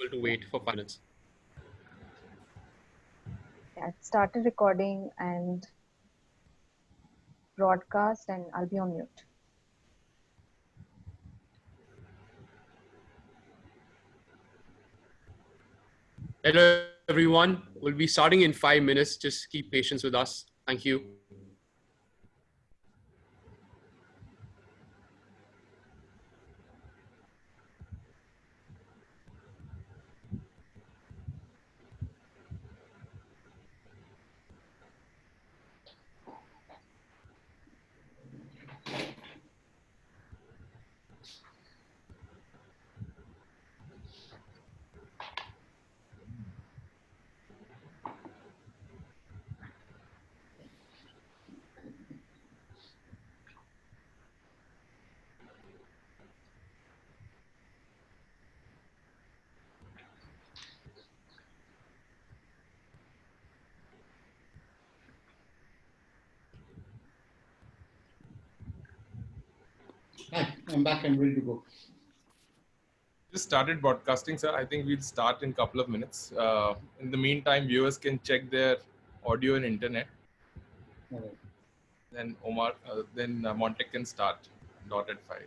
to wait for 5 minutes. Yeah, it started recording and broadcast, and I'll be on mute. Hello, everyone. We'll be starting in 5 minutes. Just keep patience with us. Thank you. Hi, I'm back and ready to go. Just started broadcasting, sir. I think we'll start in a couple of minutes. In the meantime, viewers can check their audio and internet. All right. Then Montek can start dot at 5.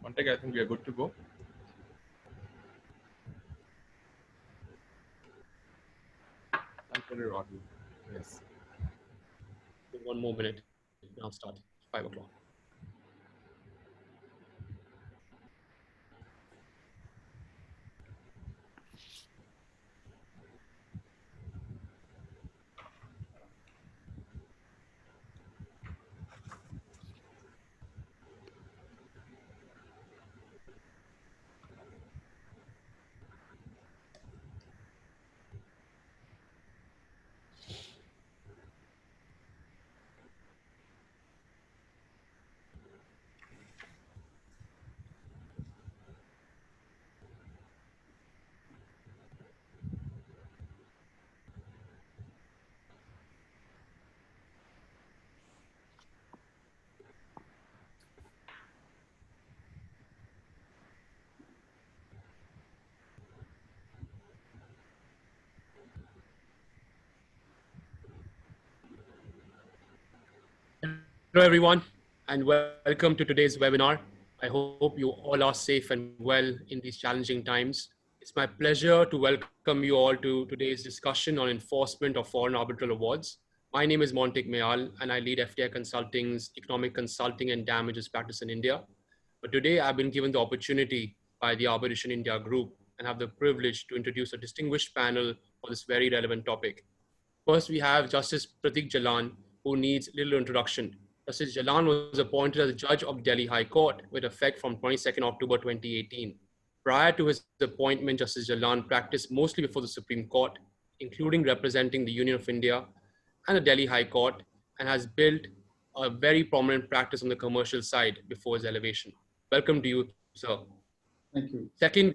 Montek, I think we are good to go. Control your audio. Yes. 1 more minute. Now start. 5 o'clock. Hello, everyone, and welcome to today's webinar. I hope you all are safe and well in these challenging times. It's my pleasure to welcome you all to today's discussion on enforcement of foreign arbitral awards. My name is Montek Mayal, and I lead FTI Consulting's economic consulting and damages practice in India. But today I've been given the opportunity by the Arbitration India Group and have the privilege to introduce a distinguished panel for this very relevant topic. First, we have Justice Pratik Jalan, who needs little introduction. Justice Jalan was appointed as a judge of Delhi High Court with effect from 22nd October 2018. Prior to his appointment, Justice Jalan practiced mostly before the Supreme Court, including representing the Union of India and the Delhi High Court, and has built a very prominent practice on the commercial side before his elevation. Welcome to you, sir. Thank you. Second, we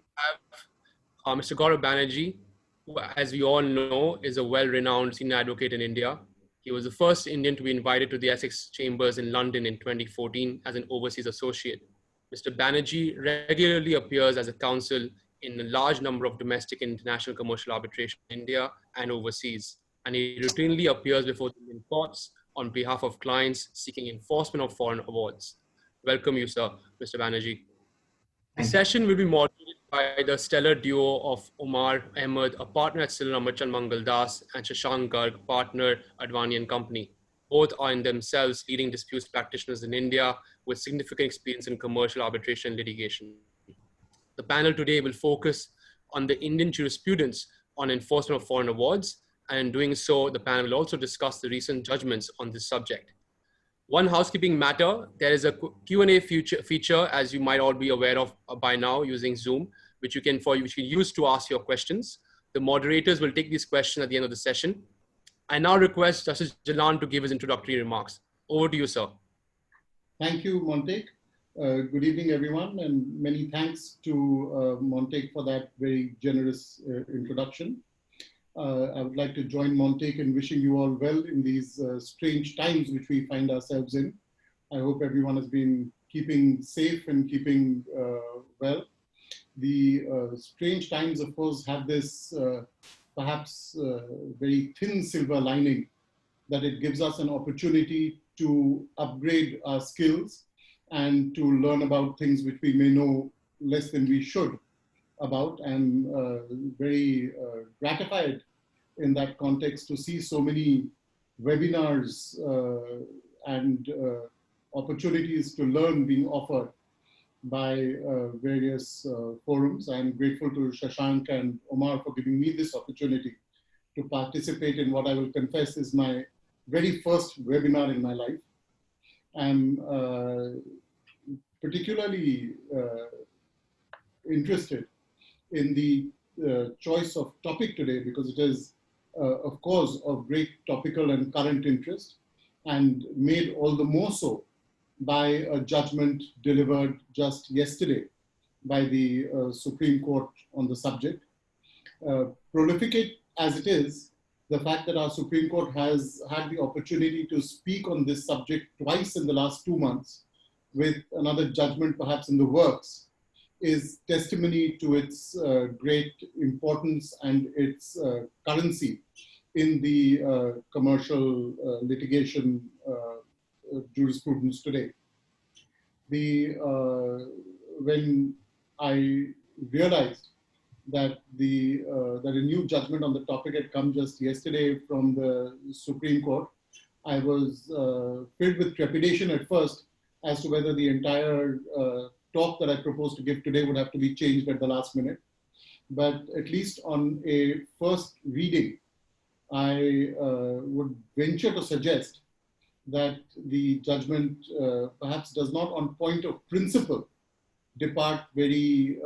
have Mr. Gaurav Banerjee, who, as we all know, is a well-renowned senior advocate in India. He was the first Indian to be invited to the Essex Chambers in London in 2014 as an overseas associate. Mr. Banerjee regularly appears as a counsel in a large number of domestic and international commercial arbitration in India and overseas, and he routinely appears before the Indian courts on behalf of clients seeking enforcement of foreign awards. Welcome you, sir, Mr. Banerjee. The session will be moderated by the stellar duo of Omar Ahmed, a partner at Silver Amachan Mangal Das, and Shashank Garg, partner at Vani and Company. Both are in themselves leading disputes practitioners in India with significant experience in commercial arbitration and litigation. The panel today will focus on the Indian jurisprudence on enforcement of foreign awards, and in doing so, the panel will also discuss the recent judgments on this subject. One housekeeping matter, there is a Q&A feature, as you might all be aware of by now using Zoom, which you can use to ask your questions. The moderators will take these questions at the end of the session. I now request Justice Jalan to give his introductory remarks. Over to you, sir. Thank you, Montek. Good evening, everyone, and many thanks to Montek for that very generous introduction. I would like to join Montek in wishing you all well in these strange times which we find ourselves in. I hope everyone has been keeping safe and keeping well. The strange times, of course, have this perhaps very thin silver lining that it gives us an opportunity to upgrade our skills and to learn about things which we may know less than we should about, and very gratified in that context to see so many webinars and opportunities to learn being offered by various forums. I'm grateful to Shashank and Omar for giving me this opportunity to participate in what I will confess is my very first webinar in my life. I'm particularly interested in the choice of topic today because it is, of course, of great topical and current interest, and made all the more so by a judgment delivered just yesterday by the Supreme Court on the subject. Prolificate as it is, the fact that our Supreme Court has had the opportunity to speak on this subject twice in the last 2 months, with another judgment perhaps in the works, is testimony to its great importance and its currency in the commercial litigation jurisprudence today. When I realized that that a new judgment on the topic had come just yesterday from the Supreme Court, I was filled with trepidation at first as to whether the entire talk that I proposed to give today would have to be changed at the last minute. But at least on a first reading, I would venture to suggest that the judgment perhaps does not on point of principle depart very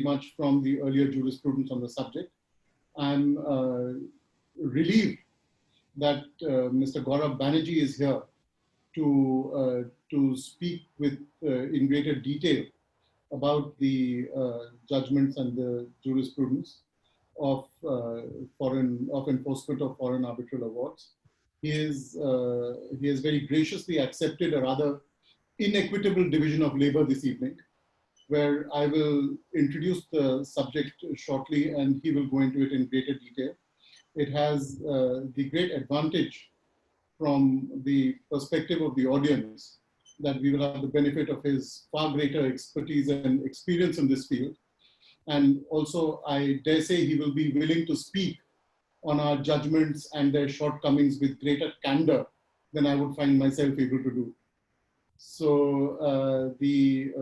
much from the earlier jurisprudence on the subject. I'm relieved that Mr. Gaurav Banerjee is here to speak with in greater detail about the judgments and the jurisprudence of enforcement of foreign arbitral awards. He has very graciously accepted a rather inequitable division of labor this evening, where I will introduce the subject shortly and he will go into it in greater detail. It has the great advantage from the perspective of the audience that we will have the benefit of his far greater expertise and experience in this field. And also, I dare say he will be willing to speak on our judgments and their shortcomings with greater candor than I would find myself able to do. So,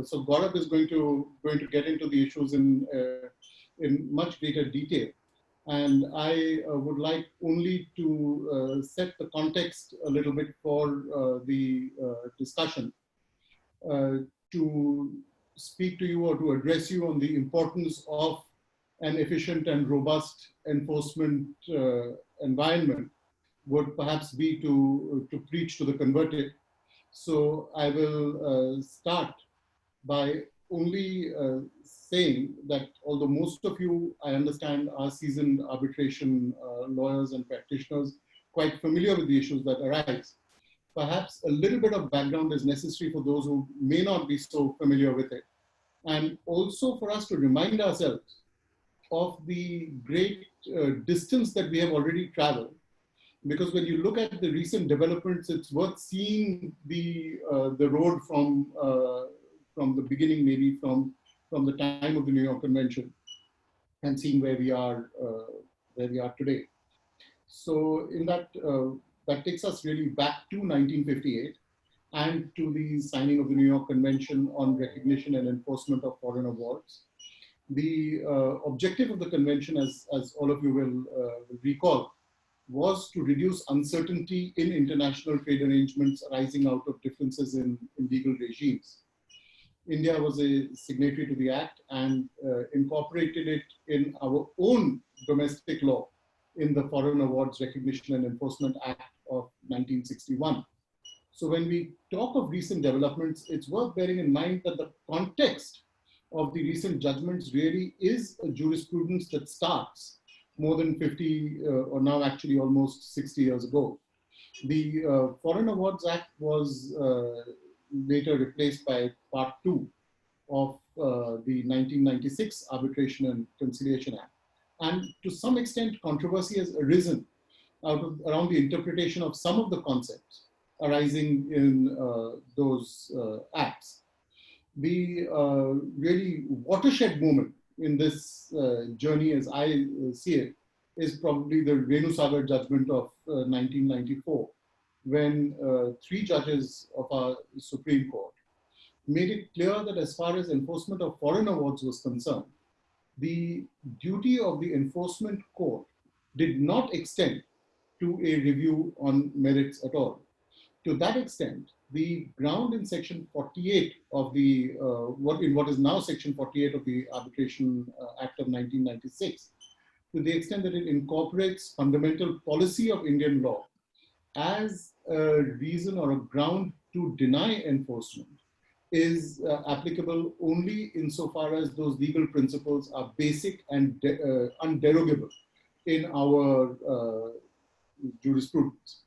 so Gaurav is going to get into the issues in much greater detail. And I would like only to set the context a little bit for the discussion, to speak to you or to address you on the importance of an efficient and robust enforcement environment would perhaps be to preach to the converted. So I will start by only saying that although most of you, I understand, are seasoned arbitration lawyers and practitioners, quite familiar with the issues that arise, perhaps a little bit of background is necessary for those who may not be so familiar with it. And also for us to remind ourselves of the great distance that we have already traveled, because when you look at the recent developments, it's worth seeing the road from the beginning, maybe from the time of the New York Convention, and seeing where we are today. So in that that takes us really back to 1958 and to the signing of the New York Convention on Recognition and Enforcement of Foreign Awards. The objective of the convention, as all of you will recall, was to reduce uncertainty in international trade arrangements arising out of differences in legal regimes. India was a signatory to the Act and incorporated it in our own domestic law in the Foreign Awards Recognition and Enforcement Act of 1961. So when we talk of recent developments, it's worth bearing in mind that the context of the recent judgments really is a jurisprudence that starts more than 50 or now actually almost 60 years ago. The Foreign Awards Act was later replaced by Part 2 of the 1996 Arbitration and Conciliation Act. And to some extent, controversy has arisen around the interpretation of some of the concepts arising in those acts. The really watershed moment in this journey, as I see it, is probably the Renusagar judgment of 1994, when 3 judges of our Supreme Court made it clear that as far as enforcement of foreign awards was concerned, the duty of the enforcement court did not extend to a review on merits at all. To that extent, the ground in Section 48 of the, what is now Section 48 of the Arbitration Act of 1996, to the extent that it incorporates fundamental policy of Indian law as a reason or a ground to deny enforcement, is applicable only insofar as those legal principles are basic and underogable in our jurisprudence.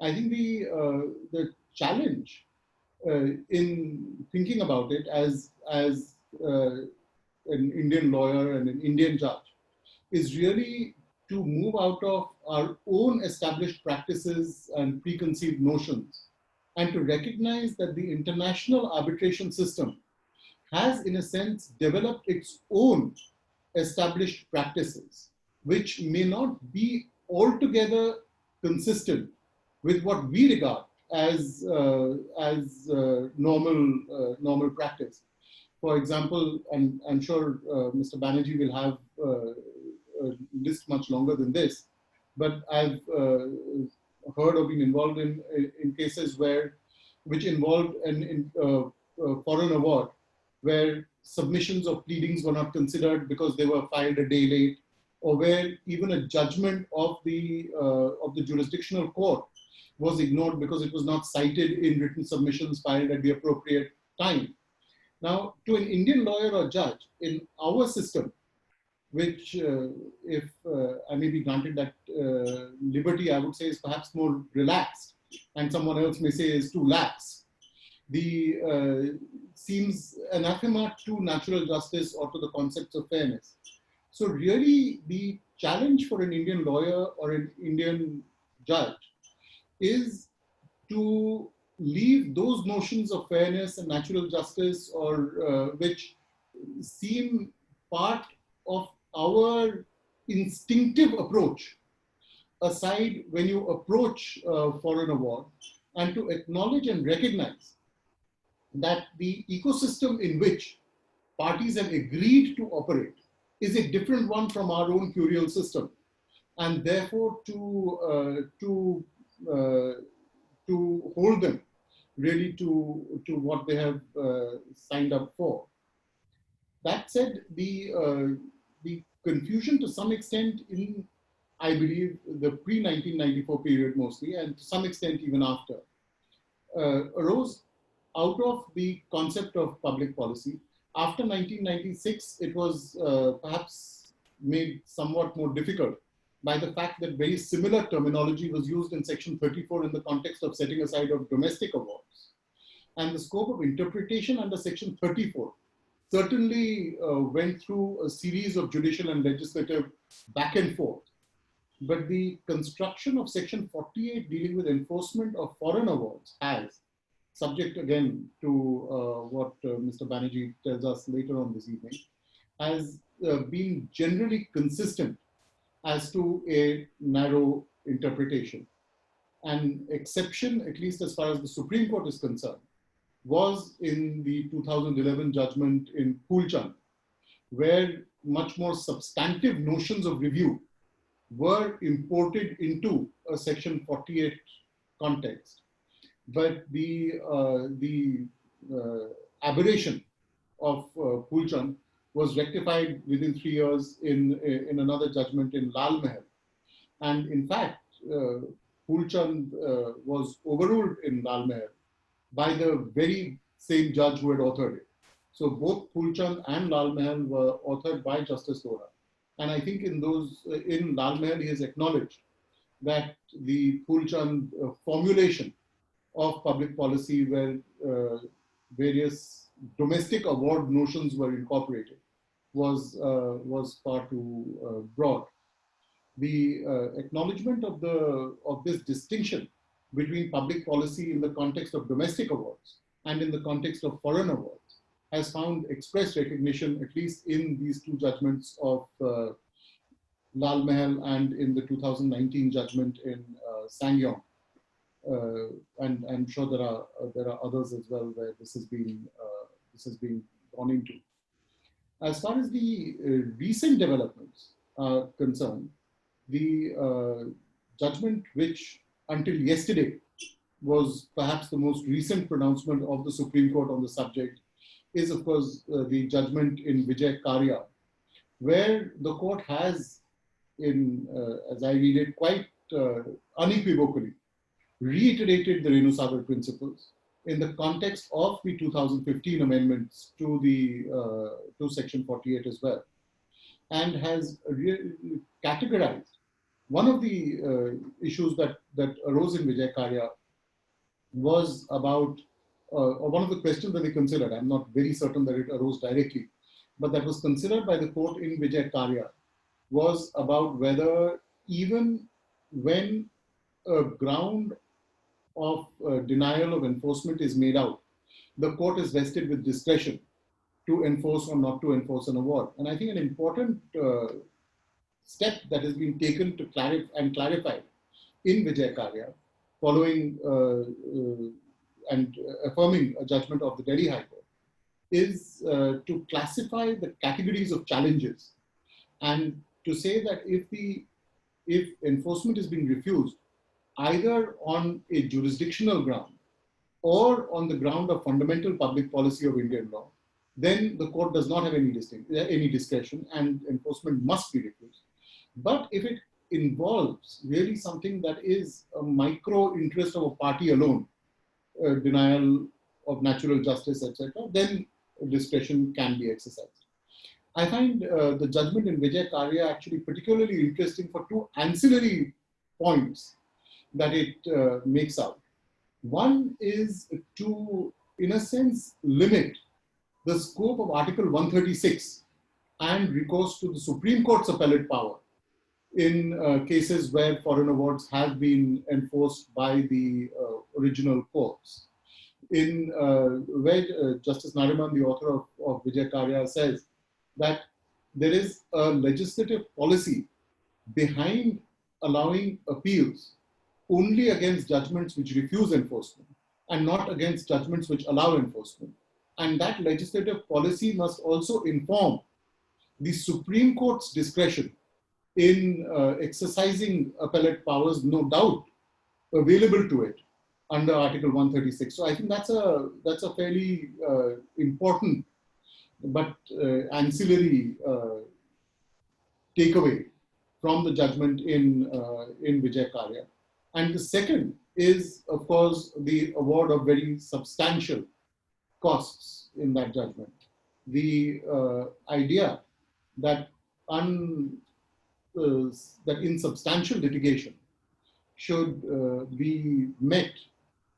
I think the challenge in thinking about it as an Indian lawyer and an Indian judge is really to move out of our own established practices and preconceived notions and to recognize that the international arbitration system has, in a sense, developed its own established practices, which may not be altogether consistent with what we regard as normal practice. For example, and I'm sure Mr. Banerjee will have a list much longer than this, but I've heard or been involved in cases which involved foreign award, where submissions of pleadings were not considered because they were filed a day late, or where even a judgment of the jurisdictional court was ignored because it was not cited in written submissions filed at the appropriate time. Now, to an Indian lawyer or judge in our system, which if I may be granted that liberty, I would say is perhaps more relaxed, and someone else may say is too lax, the seems anathema to natural justice or to the concepts of fairness. So really the challenge for an Indian lawyer or an Indian judge is to leave those notions of fairness and natural justice, or which seem part of our instinctive approach, aside when you approach foreign award, and to acknowledge and recognize that the ecosystem in which parties have agreed to operate is a different one from our own curial system, and therefore to hold them really to what they have signed up for. That said, the confusion to some extent in, I believe, the pre-1994 period mostly, and to some extent even after, arose out of the concept of public policy. After 1996, it was perhaps made somewhat more difficult by the fact that very similar terminology was used in Section 34 in the context of setting aside of domestic awards. And the scope of interpretation under Section 34 certainly went through a series of judicial and legislative back and forth, but the construction of Section 48 dealing with enforcement of foreign awards has, subject again to what Mr. Banerjee tells us later on this evening, has been generally consistent as to a narrow interpretation. An exception, at least as far as the Supreme Court is concerned, was in the 2011 judgment in Poolchand, where much more substantive notions of review were imported into a Section 48 context. But the aberration of Poolchand was rectified within 3 years in another judgment in Lal Mahal. And in fact, Poolchand was overruled in Lal Mahal by the very same judge who had authored it. So both Poolchand and Lal Mahal were authored by Justice Dora. And I think in Lal Mahal, he has acknowledged that the Poolchand formulation of public policy where various domestic award notions were incorporated was far too broad. The acknowledgement of this distinction between public policy in the context of domestic awards and in the context of foreign awards has found express recognition, at least in these two judgments of Lal Mahal and in the 2019 judgment in Sangyong. And I'm sure there are others as well where this has been gone into. As far as the recent developments are concerned, the judgment which until yesterday was perhaps the most recent pronouncement of the Supreme Court on the subject is, of course, the judgment in Vijay Karya, where the court has, as I read it, quite unequivocally reiterated the Renu Sagar principles in the context of the 2015 amendments to Section 48 as well, and has categorized one of the issues that arose in Vijay Karya was about, or one of the questions that they considered. I'm not very certain that it arose directly, but that was considered by the court in Vijay Karya was about whether even when a ground of denial of enforcement is made out, the court is vested with discretion to enforce or not to enforce an award. And I think an important step that has been taken to clarify in Vijay Karya, following and affirming a judgment of the Delhi High Court, is to classify the categories of challenges and to say that if enforcement is being refused, either on a jurisdictional ground or on the ground of fundamental public policy of Indian law, then the court does not have any discretion and enforcement must be refused. But if it involves really something that is a micro interest of a party alone, denial of natural justice, etc., then discretion can be exercised. I find the judgment in Vijay Karya actually particularly interesting for two ancillary points that it makes out. One is to, in a sense, limit the scope of Article 136 and recourse to the Supreme Court's appellate power in cases where foreign awards have been enforced by the original courts. In where Justice Nariman, the author of Vijay Karya, says that there is a legislative policy behind allowing appeals only against judgments which refuse enforcement and not against judgments which allow enforcement. And that legislative policy must also inform the Supreme Court's discretion in exercising appellate powers, no doubt available to it under Article 136. So I think that's a fairly important but ancillary takeaway from the judgment in Vijay Karya. And the second is, of course, the award of very substantial costs in that judgment. The idea that insubstantial litigation should be met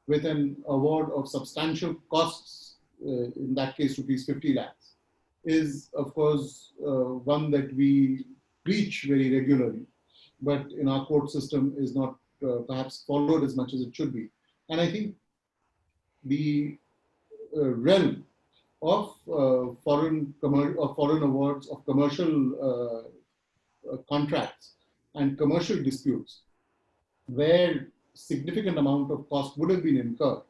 with an award of substantial costs, in that case rupees 50 lakhs, is of course one that we preach very regularly. but in our court system is not perhaps followed as much as it should be. And I think the realm of foreign awards of commercial contracts and commercial disputes, where significant amount of cost would have been incurred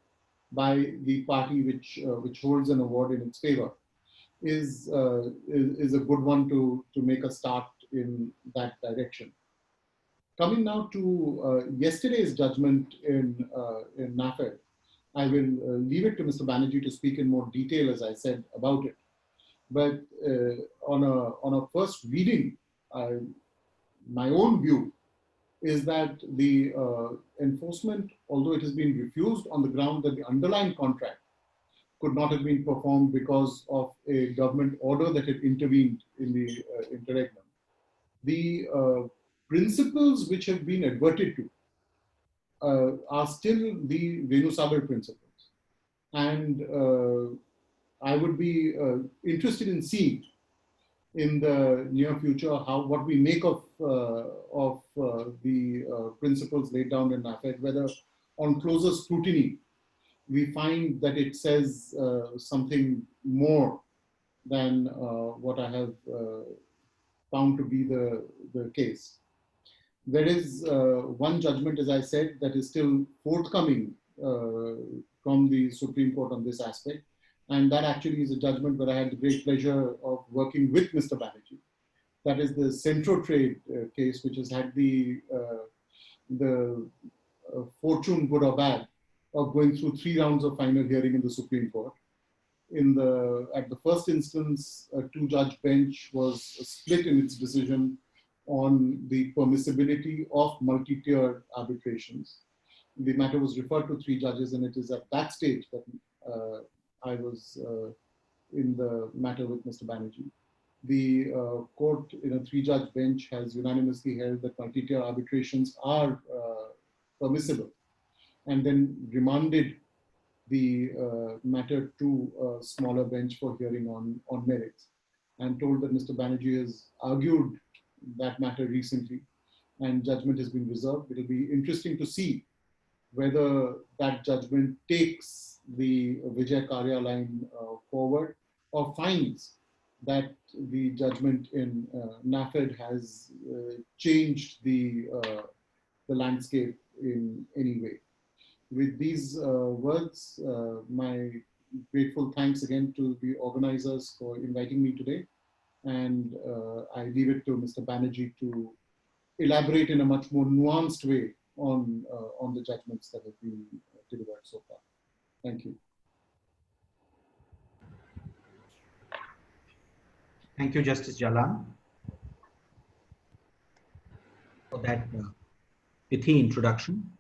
by the party which holds an award in its favor, is a good one to make a start in that direction. Coming now to yesterday's judgment in NAFED, I will leave it to Mr. Banerjee to speak in more detail, as I said, about it. But on a first reading, my own view is that the enforcement, although it has been refused on the ground that the underlying contract could not have been performed because of a government order that had intervened in the interregnum, the principles which have been adverted to are still the Venusagar principles. And I would be interested in seeing in the near future what we make of the principles laid down in NAFED, whether on closer scrutiny we find that it says something more than what I have found to be the case. There is one judgment, as I said, that is still forthcoming from the Supreme Court on this aspect. And that actually is a judgment where I had the great pleasure of working with Mr. Banerjee. That is the Centro Trade case, which has had the fortune, good or bad, of going through 3 rounds of final hearing in the Supreme Court. At the first instance, a 2-judge bench was split in its decision on the permissibility of multi-tiered arbitrations. The matter was referred to 3 judges, and it is at that stage that I was in the matter with Mr. Banerjee. The court, in a 3-judge bench, has unanimously held that multi-tier arbitrations are permissible, and then remanded the matter to a smaller bench for hearing on merits, and told that Mr. Banerjee has argued that matter recently, and judgment has been reserved. It will be interesting to see whether that judgment takes the Vijay Karya line forward, or finds that the judgment in NAFED has changed the landscape in any way. With these words, my grateful thanks again to the organizers for inviting me today. And I leave it to Mr. Banerjee to elaborate in a much more nuanced way on the judgments that have been delivered so far. Thank you. Thank you, Justice Jalan, for that pithy introduction.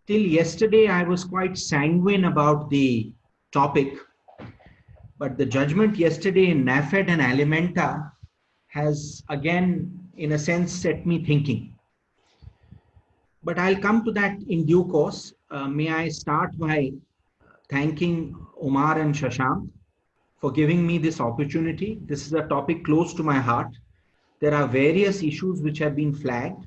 Till yesterday, I was quite sanguine about the topic, but the judgment yesterday in NAFED and Alimenta has again, in a sense, set me thinking. But I'll come to that in due course. May I start by thanking Omar and Shashank for giving me this opportunity. This is a topic close to my heart. There are various issues which have been flagged,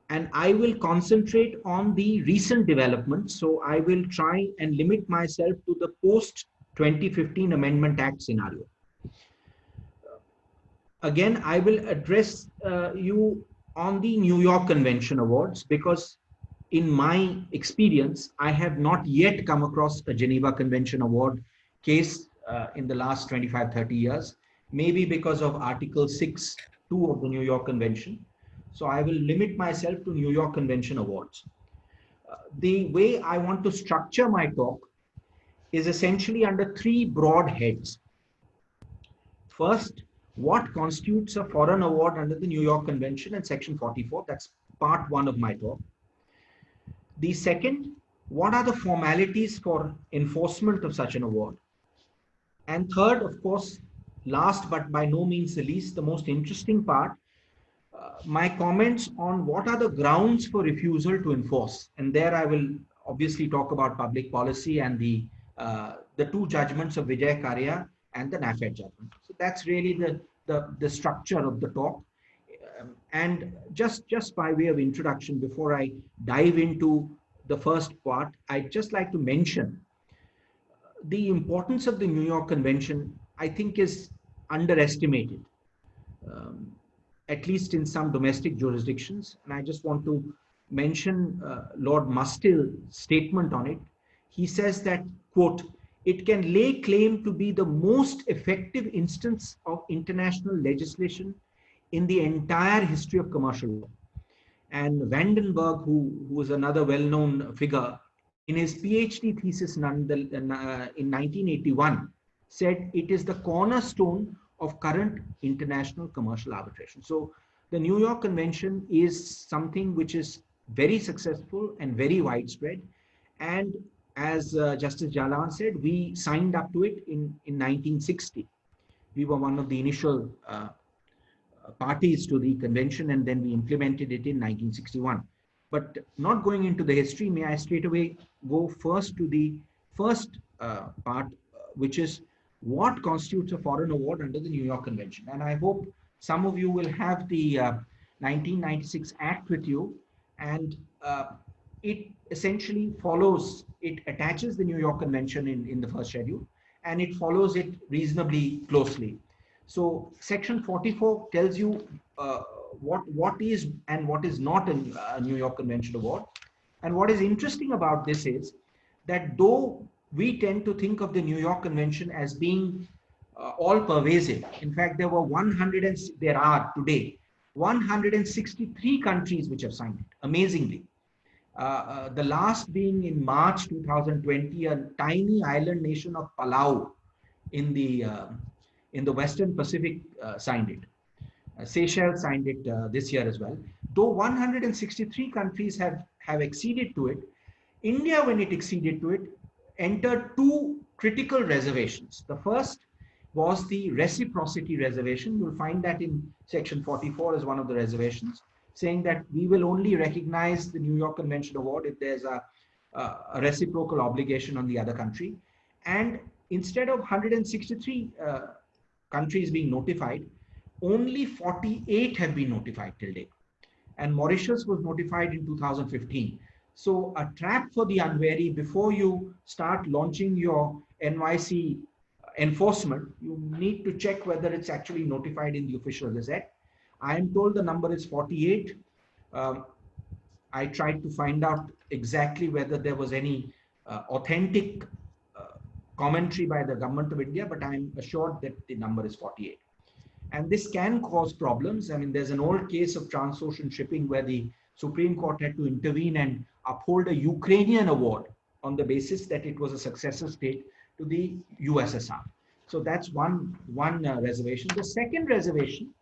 and I will concentrate on the recent developments. So I will try and limit myself to the post-2015 Amendment Act scenario. Again, I will address you on the New York Convention Awards, because in my experience, I have not yet come across a Geneva Convention Award case in the last 25, 30 years, maybe because of Article 6(2) of the New York Convention. So I will limit myself to New York Convention Awards. The way I want to structure my talk is essentially under 3 broad heads. First, what constitutes a foreign award under the New York Convention and Section 44? That's part 1 of my talk. The second, what are the formalities for enforcement of such an award? And third, of course, last but by no means the least, the most interesting part, my comments on what are the grounds for refusal to enforce. And there I will obviously talk about public policy and the the two judgments of Vijay Karya and the NAFED judgment. So that's really the structure of the talk. And just by way of introduction, before I dive into the first part, I'd just like to mention the importance of the New York Convention, I think, is underestimated, um, at least in some domestic jurisdictions. And I just want to mention Lord Mustill's statement on it. He says that, quote, "It can lay claim to be the most effective instance of international legislation in the entire history of commercial law." And Vandenberg, who is another well-known figure, in his PhD thesis in 1981, said it is the cornerstone of current international commercial arbitration. So the New York Convention is something which is very successful and very widespread. And as Justice Jalan said, we signed up to it in 1960. We were one of the initial parties to the convention, and then we implemented it in 1961. But not going into the history, may I straight away go first to the first part, which is what constitutes a foreign award under the New York Convention. And I hope some of you will have the 1996 Act with you, and it essentially follows, it attaches the New York Convention in the first schedule, and it follows it reasonably closely. So Section 44 tells you what is and what is not a New York Convention award. And what is interesting about this is that though we tend to think of the New York Convention as being all pervasive, in fact, there are today 163 countries which have signed it, amazingly. The last being in March 2020, a tiny island nation of Palau in the Western Pacific signed it. Seychelles signed it this year as well. Though 163 countries have acceded to it, India, when it acceded to it, entered two critical reservations. The first was the reciprocity reservation. You'll find that in Section 44 as one of the reservations, saying that we will only recognize the New York Convention Award if there's a reciprocal obligation on the other country. And instead of 163 countries being notified, only 48 have been notified till date. And Mauritius was notified in 2015. So a trap for the unwary: before you start launching your NYC enforcement, you need to check whether it's actually notified in the official gazette. I am told the number is 48. I tried to find out exactly whether there was any authentic commentary by the government of India, but I'm assured that the number is 48. And this can cause problems. I mean, there's an old case of transocean shipping where the Supreme Court had to intervene and uphold a Ukrainian award on the basis that it was a successor state to the USSR. So that's one reservation. The second reservation,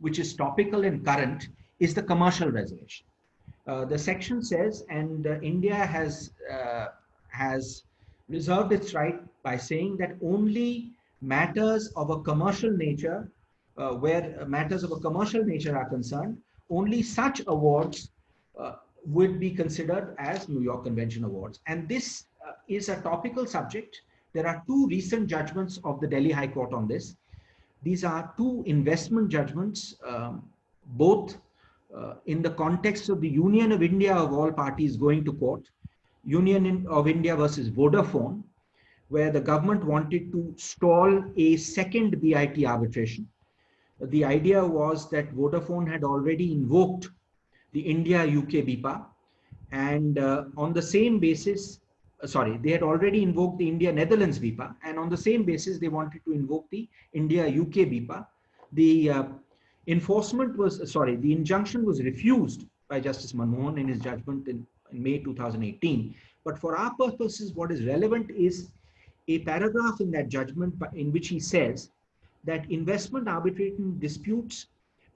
which is topical and current, is the commercial reservation. The section says, and India has reserved its right by saying that only matters of a commercial nature, where matters of a commercial nature are concerned, only such awards would be considered as New York Convention awards. And this is a topical subject. There are two recent judgments of the Delhi High Court on this. These are two investment judgments, both in the context of the Union of India of all parties going to court. Union of India versus Vodafone, where the government wanted to stall a second BIT arbitration. The idea was that Vodafone had already invoked the India-UK BIPA, and on the same basis, they had already invoked the India-Netherlands BIPA, and on the same basis, they wanted to invoke the India-UK BIPA. The the injunction was refused by Justice Manmohan in his judgment in May 2018. But for our purposes, what is relevant is a paragraph in that judgment in which he says that investment arbitration disputes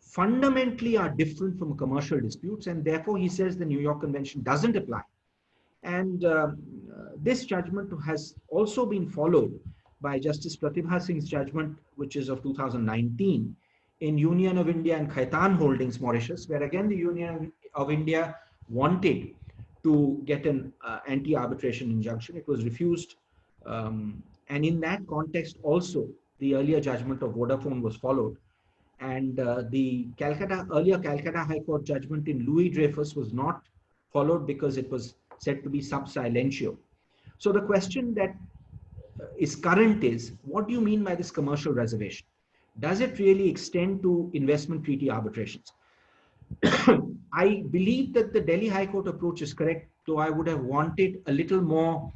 fundamentally are different from commercial disputes, and therefore he says the New York Convention doesn't apply. And this judgment has also been followed by Justice Pratibha Singh's judgment, which is of 2019, in Union of India and Khaitan Holdings, Mauritius, where again the Union of India wanted to get an anti-arbitration injunction. It was refused. And in that context also, the earlier judgment of Vodafone was followed. And the earlier Calcutta High Court judgment in Louis Dreyfus was not followed because it was said to be sub silentio. So the question that is current is, what do you mean by this commercial reservation? Does it really extend to investment treaty arbitrations? I believe that the Delhi High Court approach is correct, though I would have wanted a little more,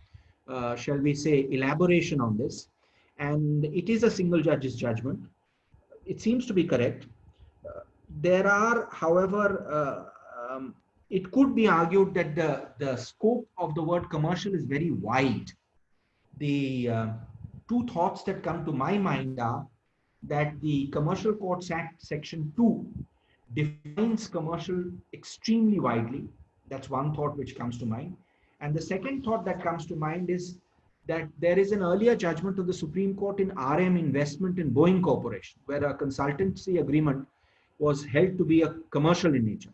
shall we say, elaboration on this. And it is a single judge's judgment. It seems to be correct. There are, however, it could be argued that the scope of the word commercial is very wide. The two thoughts that come to my mind are that the Commercial Courts Act Section 2 defines commercial extremely widely. That's one thought which comes to mind. And the second thought that comes to mind is that there is an earlier judgment of the Supreme Court in RM Investment in Boeing Corporation, where a consultancy agreement was held to be a commercial in nature.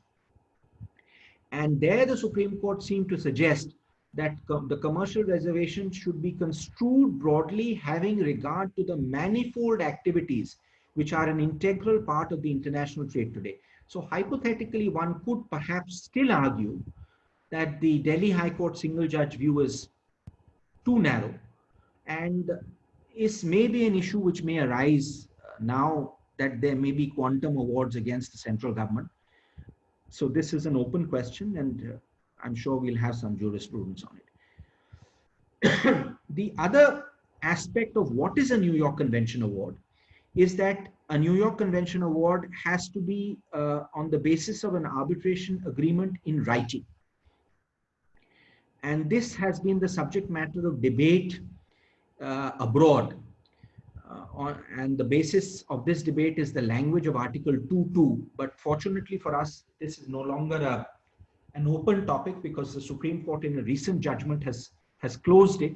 And there the Supreme Court seemed to suggest that the commercial reservation should be construed broadly, having regard to the manifold activities which are an integral part of the international trade today. So hypothetically, one could perhaps still argue that the Delhi High Court single judge view is too narrow, and is maybe an issue which may arise now that there may be quantum awards against the central government. So this is an open question, and I'm sure we'll have some jurisprudence on it. The other aspect of what is a New York Convention Award is that a New York Convention Award has to be on the basis of an arbitration agreement in writing. And this has been the subject matter of debate abroad. And the basis of this debate is the language of Article 2.2. But fortunately for us, this is no longer an open topic because the Supreme Court in a recent judgment has closed it.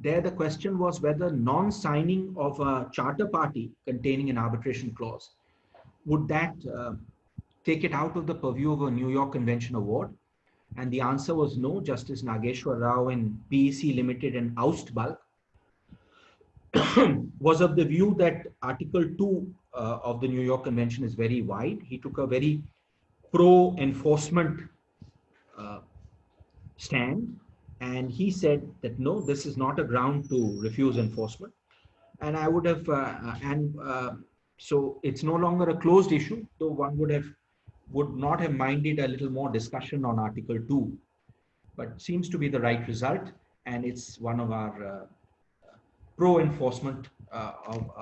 There the question was whether non-signing of a charter party containing an arbitration clause, would that take it out of the purview of a New York Convention Award? And the answer was no. Justice Nageshwar Rao in PEC Limited and Oust Bulk was of the view that Article 2 of the New York Convention is very wide. He took a very pro-enforcement stand, and he said that no, this is not a ground to refuse enforcement. And I would have, so it's no longer a closed issue, though one would not have minded a little more discussion on Article 2, but seems to be the right result, and it's one of our pro-enforcement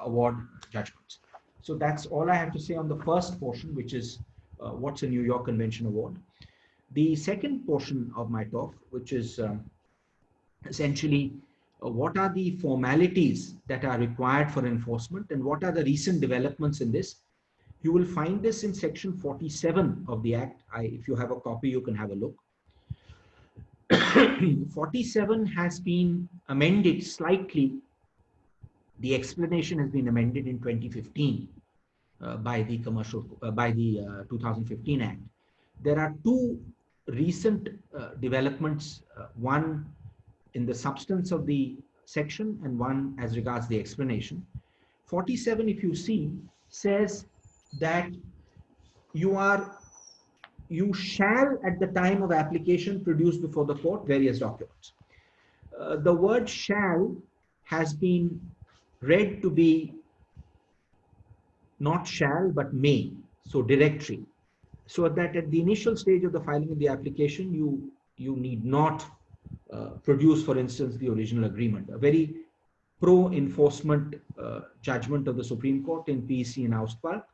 award judgments. So that's all I have to say on the first portion, which is what's a New York Convention Award. The second portion of my talk, which is essentially what are the formalities that are required for enforcement and what are the recent developments in this. You will find this in section 47 of the Act. If you have a copy, you can have a look. 47 has been amended slightly. The explanation has been amended in 2015 by the 2015 Act. There are two recent developments, one in the substance of the section and one as regards the explanation. 47, if you see, says that you shall at the time of application produce before the court various documents. The word shall has been read to be not shall but may, so directory, so that at the initial stage of the filing of the application you need not produce, for instance, the original agreement. A very pro-enforcement judgment of the Supreme Court in PEC and Oust Bulk.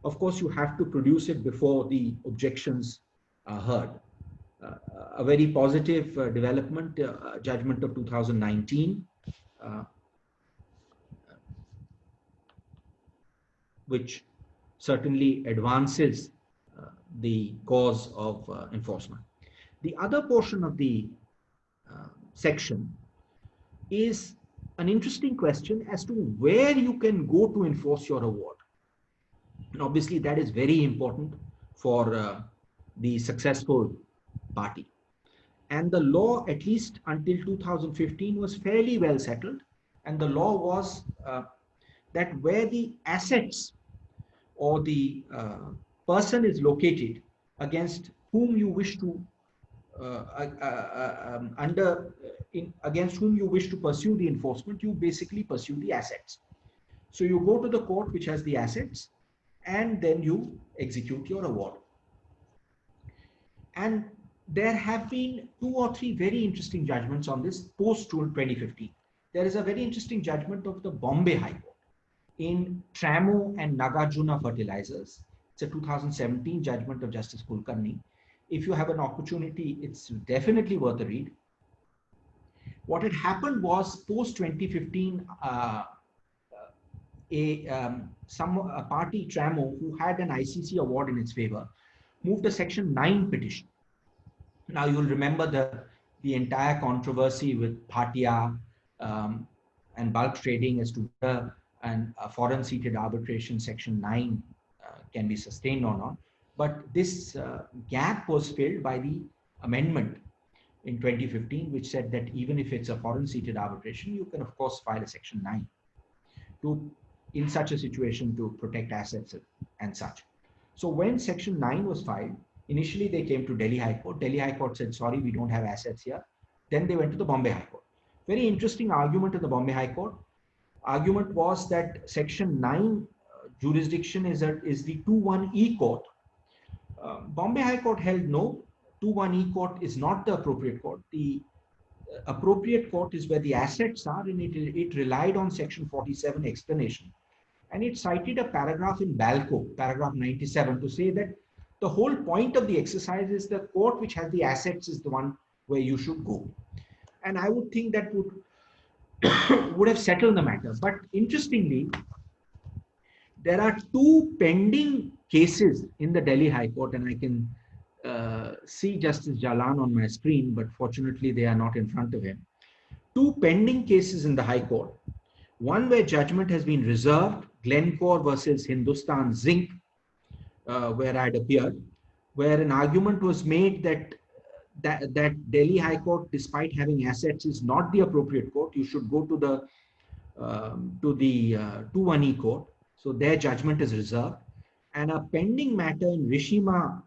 Of course, you have to produce it before the objections are heard. A very positive development, judgment of 2019, which certainly advances the cause of enforcement. The other portion of the section is an interesting question as to where you can go to enforce your award. And obviously that is very important for the successful party. And the law, at least until 2015, was fairly well settled. And the law was that where the assets or the person is located against whom you wish to against whom you wish to pursue the enforcement, you basically pursue the assets. So you go to the court which has the assets, and then you execute your award. And there have been 2 or 3 very interesting judgments on this post-rule 2015. There is a very interesting judgment of the Bombay High Court in Tramo and Nagarjuna Fertilizers. It's a 2017 judgment of Justice Kulkarni. If you have an opportunity, it's definitely worth a read. What had happened was post 2015, a party, Tramo, who had an ICC award in its favor, moved a Section 9 petition. Now you'll remember the entire controversy with Bhatia and bulk trading as to whether a foreign seated arbitration Section 9 can be sustained or not. But this gap was filled by the amendment in 2015, which said that even if it's a foreign seated arbitration, you can of course file a Section 9 in such a situation to protect assets and such. So when Section 9 was filed, initially they came to Delhi High Court. Delhi High Court said, sorry, we don't have assets here. Then they went to the Bombay High Court. Very interesting argument in the Bombay High Court. Argument was that Section 9 jurisdiction is the 2-1E court. Bombay High Court held no, 2-1E court is not the appropriate court. The appropriate court is where the assets are, and it relied on Section 47 explanation. And it cited a paragraph in Balco, paragraph 97, to say that the whole point of the exercise is the court which has the assets is the one where you should go. And I would think that would have settled the matter. But interestingly, there are 2 pending cases in the Delhi High Court, and I can see Justice Jalan on my screen, but fortunately they are not in front of him. 2 pending cases in the High Court. One where judgment has been reserved, Glencore versus Hindustan Zinc, where I had appeared, where an argument was made that Delhi High Court, despite having assets, is not the appropriate court. You should go to the 2-1E court. So their judgment is reserved. And a pending matter in Rishima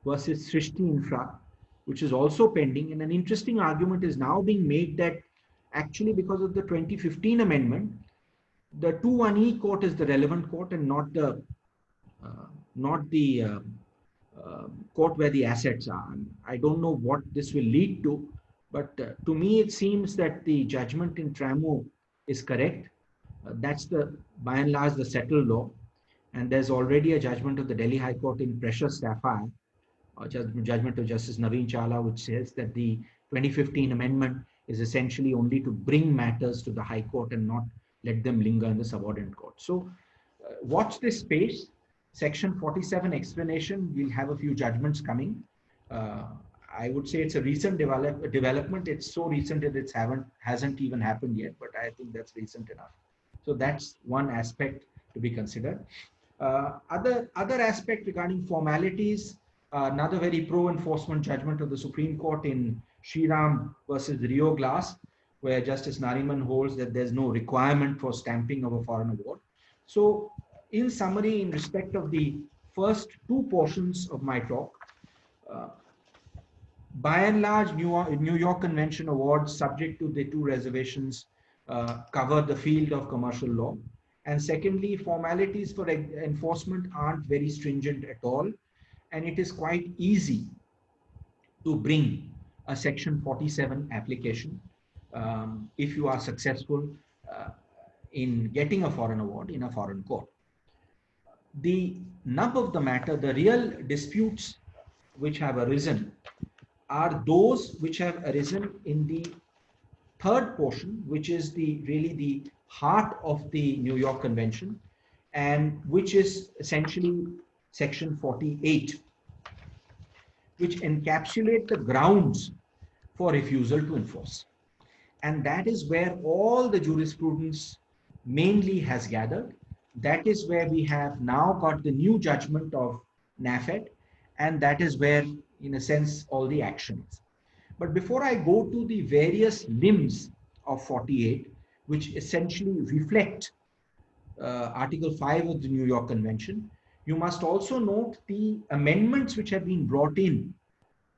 versus Srishti Infra, which is also pending. And an interesting argument is now being made that actually because of the 2015 amendment, the 2-1E court is the relevant court and not the court where the assets are. And I don't know what this will lead to, but to me it seems that the judgment in Tramo is correct. That's by and large the settled law. And there's already a judgment of the Delhi High Court in Precious Sapphire, judgment of Justice Naveen Chawla, which says that the 2015 amendment is essentially only to bring matters to the High Court and not let them linger in the subordinate court. So watch this space. Section 47 explanation, we'll have a few judgments coming. I would say it's a recent development. It's so recent that it hasn't even happened yet, but I think that's recent enough. So that's one aspect to be considered. Other aspect regarding formalities, another very pro-enforcement judgment of the Supreme Court in Shriram versus Rio Glass, where Justice Nariman holds that there's no requirement for stamping of a foreign award. So in summary, in respect of the first 2 portions of my talk, by and large, New York Convention awards, subject to the 2 reservations, cover the field of commercial law. And secondly, formalities for enforcement aren't very stringent at all. And it is quite easy to bring a Section 47 application if you are successful in getting a foreign award in a foreign court. The nub of the matter, the real disputes which have arisen are those which have arisen in the 3rd portion, which is really the heart of the New York Convention, and which is essentially Section 48, which encapsulate the grounds for refusal to enforce. And that is where all the jurisprudence mainly has gathered. That is where we have now got the new judgment of NAFED, and that is where, in a sense, all the action is. But before I go to the various limbs of 48, which essentially reflect Article 5 of the New York Convention, you must also note the amendments which have been brought in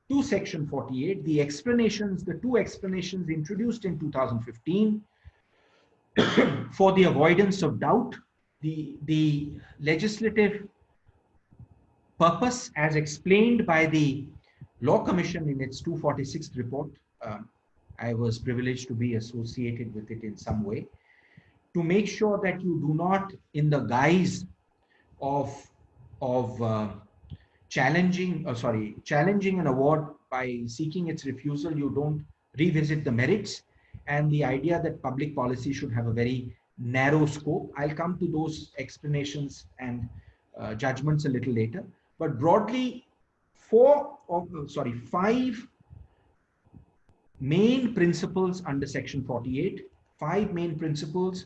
to Section 48, the explanations, the two explanations introduced in 2015 for the avoidance of doubt, the legislative purpose as explained by the Law Commission in its 246th report. I was privileged to be associated with it in some way, to make sure that you do not, in the guise of challenging an award by seeking its refusal, you don't revisit the merits and the idea that public policy should have a very narrow scope. I'll come to those explanations and judgments a little later. But broadly, five main principles under Section 48, five main principles,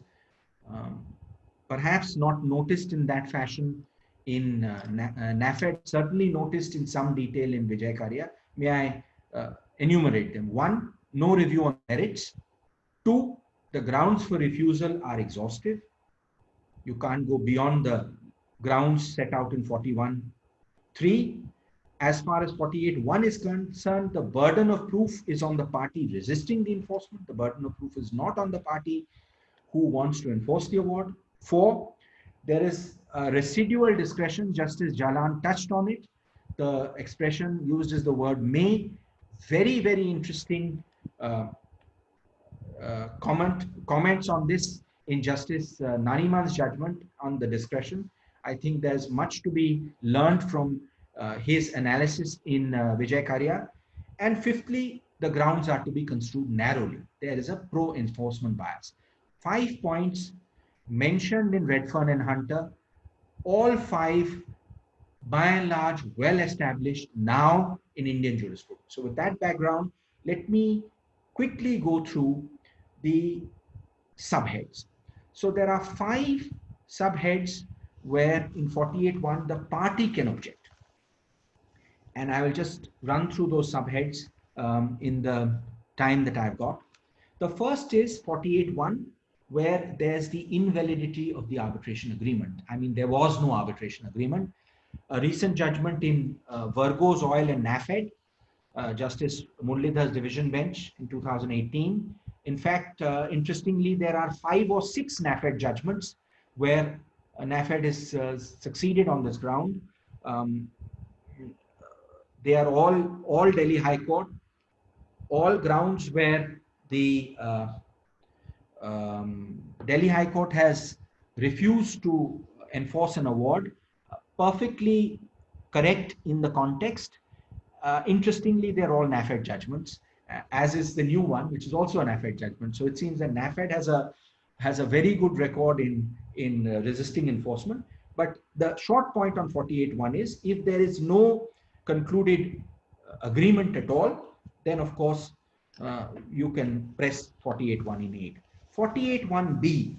perhaps not noticed in that fashion in NAFED, certainly noticed in some detail in Vijay Karya. May I enumerate them? One, no review on merits. Two, the grounds for refusal are exhaustive. You can't go beyond the grounds set out in 41. Three, as far as 48.1 is concerned, the burden of proof is on the party resisting the enforcement. The burden of proof is not on the party who wants to enforce the award. Four, there is a residual discretion. Justice Jalan touched on it. The expression used is the word may. Very, very interesting comments on this in Justice Nariman's judgment on the discretion. I think there's much to be learned from his analysis in Vijay Karya. And fifthly, the grounds are to be construed narrowly. There is a pro-enforcement bias. 5 points mentioned in Redfern and Hunter, all five by and large well established now in Indian jurisprudence. So with that background, let me quickly go through the subheads. So there are five subheads where in 48.1 the party can object. And I will just run through those subheads in the time that I've got. The first is 48.1, where there's the invalidity of the arbitration agreement. I mean, there was no arbitration agreement. A recent judgment in Virgo's Oil and NAFED, Justice Muralidhar's division bench in 2018. In fact, interestingly, there are 5 or 6 NAFED judgments where NAFED has succeeded on this ground. They are all Delhi High Court, all grounds where the Delhi High Court has refused to enforce an award, perfectly correct in the context. Interestingly, they're all NAFED judgments, as is the new one, which is also an NAFED judgment. So it seems that NAFED has a very good record in resisting enforcement. But the short point on 48.1 is if there is no concluded agreement at all, then of course you can press 48.1 in aid. 48.1b,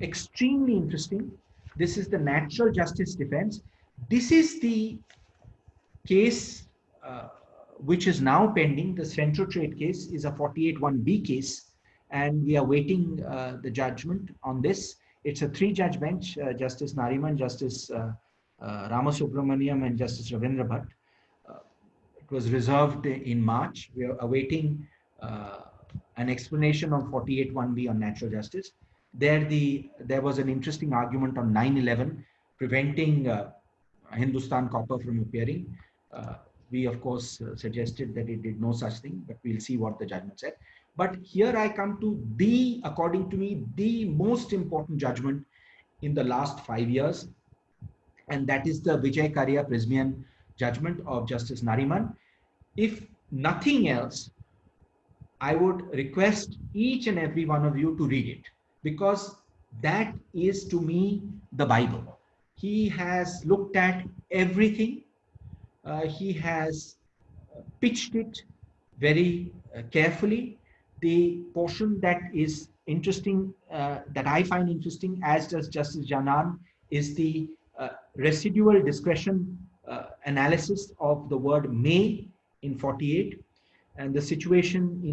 extremely interesting. This is the natural justice defense. This is the case which is now pending. The Centro Trade case is a 48.1b case, and we are waiting the judgment on this. It's a 3-judge bench, Justice Nariman, Justice Ramasubramaniam, and Justice Ravindra Bhatt. It was reserved in March. We are awaiting an explanation on 48.1b on natural justice. There was an interesting argument on 9/11 preventing Hindustan Copper from appearing. We of course suggested that it did no such thing, but we'll see what the judgment said. But here I come to according to me, the most important judgment in the last 5 years, and that is the Vijay Karya Prismian judgment of Justice Nariman. If nothing else, I would request each and every one of you to read it, because that is to me the Bible. He has looked at everything. He has pitched it very carefully. The portion that is interesting, that I find interesting, as does Justice Janan, is the residual discretion analysis of the word may in 48 and the situations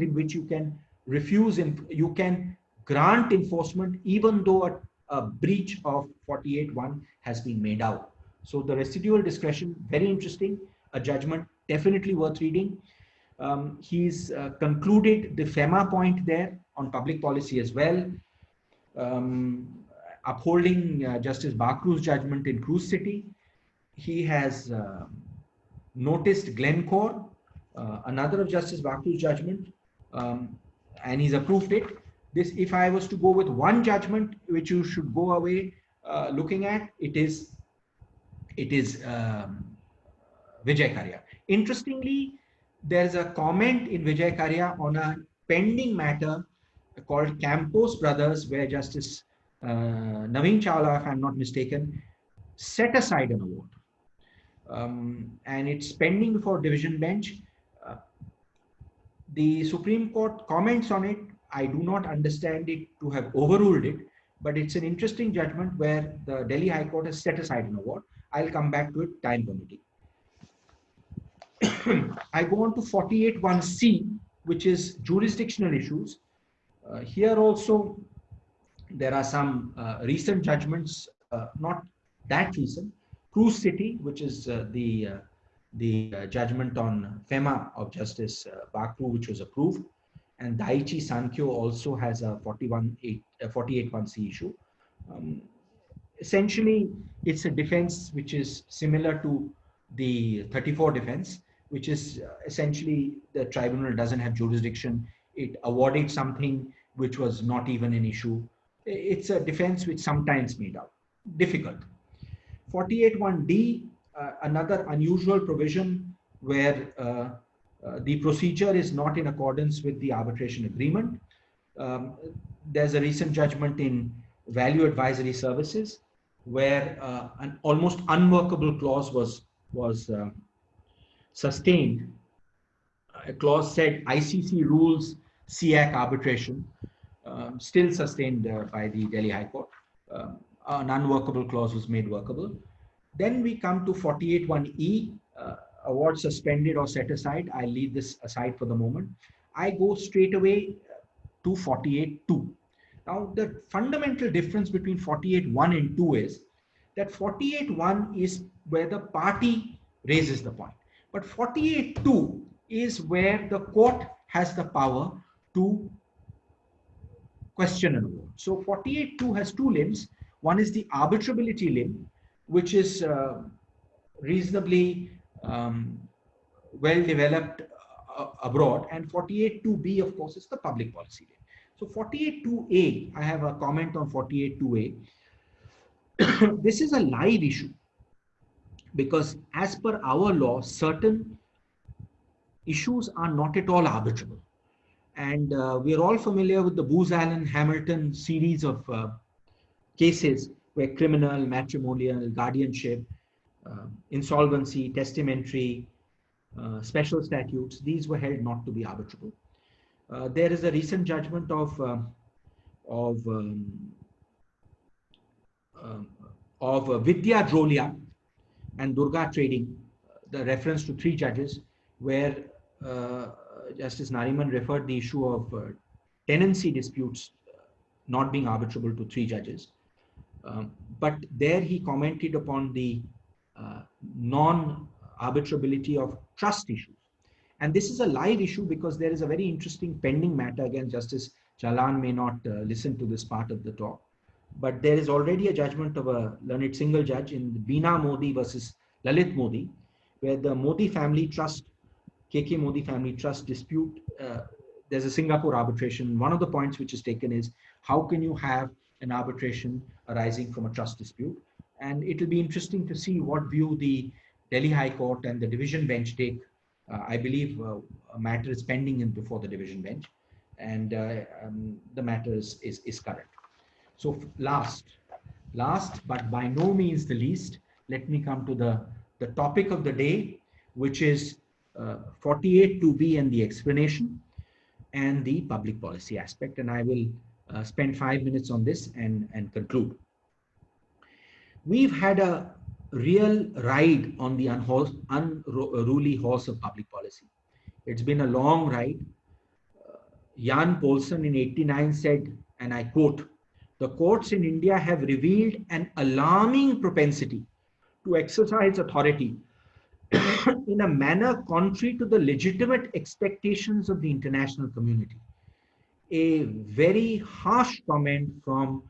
in which you can refuse and you can grant enforcement even though a breach of 48.1 has been made out. So the residual discretion, very interesting, a judgment definitely worth reading. He's concluded the FEMA point there on public policy as well, upholding Justice Bakru's judgment in Cruz City. He has noticed Glencore, another of Justice Bakru's judgment, and he's approved it. This, if I was to go with one judgment which you should go away looking at, it is Vijay Karya. Interestingly, there's a comment in Vijay Karya on a pending matter called Campos Brothers, where Justice Naveen Chawla, if I'm not mistaken, set aside an award. And it's pending before division bench. The Supreme Court comments on it. I do not understand it to have overruled it, but it's an interesting judgment where the Delhi High Court has set aside an award. I'll come back to it, time permitting. I go on to 48.1c, which is jurisdictional issues. Here also, there are some recent judgments, not that recent. Cruz City, which is the judgment on FEMA of Justice Bakru, which was approved. And Daiichi Sankyo also has a 48.1c issue. Essentially, it's a defense which is similar to the 34 defense, which is essentially the tribunal doesn't have jurisdiction. It awarded something which was not even an issue. It's a defense which sometimes made out difficult. 48.1d, another unusual provision where the procedure is not in accordance with the arbitration agreement. There's a recent judgment in Value Advisory Services where an almost unworkable clause was sustained. A clause said ICC rules SIAC arbitration, still sustained by the Delhi High Court. An unworkable clause was made workable. Then we come to 48.1e, award suspended or set aside. I'll leave this aside for the moment. I go straight away to 48.2. Now, the fundamental difference between 48.1 and 2 is that 48.1 is where the party raises the point. But 48.2 is where the court has the power to question an award. So 48.2 has two limbs. One is the arbitrability limb, which is reasonably well developed abroad, and 48.2b, of course, is the public policy limb. So 48.2a, I have a comment on 48.2a. This is a live issue because as per our law, certain issues are not at all arbitrable. And we're all familiar with the Booz Allen Hamilton series of cases where criminal, matrimonial, guardianship, insolvency, testamentary, special statutes, these were held not to be arbitrable. There is a recent judgment of Vidya Drolia and Durga Trading, the reference to 3 judges, where Justice Nariman referred the issue of tenancy disputes not being arbitrable to 3 judges. But there he commented upon the non-arbitrability of trust issues. And this is a live issue because there is a very interesting pending matter. Again, Justice Jalan may not listen to this part of the talk, but there is already a judgment of a learned single judge in Beena Modi versus Lalit Modi, where the Modi family trust, KK Modi family trust dispute, there's a Singapore arbitration. One of the points which is taken is, how can you have an arbitration arising from a trust dispute? And it will be interesting to see what view the Delhi High Court and the division bench take. I believe a matter is pending before the division bench, and the matter is current. So last but by no means the least, let me come to the topic of the day, which is 48.2b and the explanation and the public policy aspect. And I will spend 5 minutes on this and conclude. We've had a real ride on the unruly horse of public policy. It's been a long ride. Jan Paulson in 89 said, and I quote, "The courts in India have revealed an alarming propensity to exercise authority in a manner contrary to the legitimate expectations of the international community." A very harsh comment from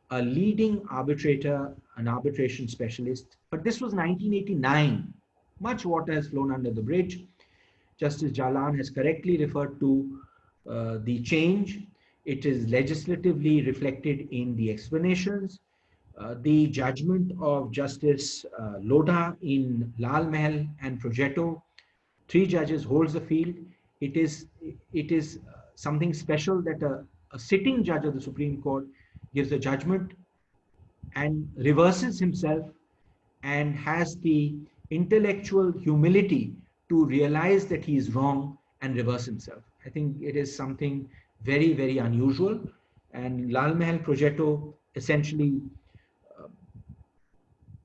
a leading arbitrator, an arbitration specialist. But this was 1989. Much water has flown under the bridge. Justice Jalan has correctly referred to the change. It is legislatively reflected in the explanations. The judgment of Justice Lodha in Lal Mahal and Progetto, three judges holds the field. It is something special that a sitting judge of the Supreme Court gives a judgment and reverses himself and has the intellectual humility to realize that he is wrong and reverse himself. I think it is something very, very unusual. And Lal Mahal Progetto essentially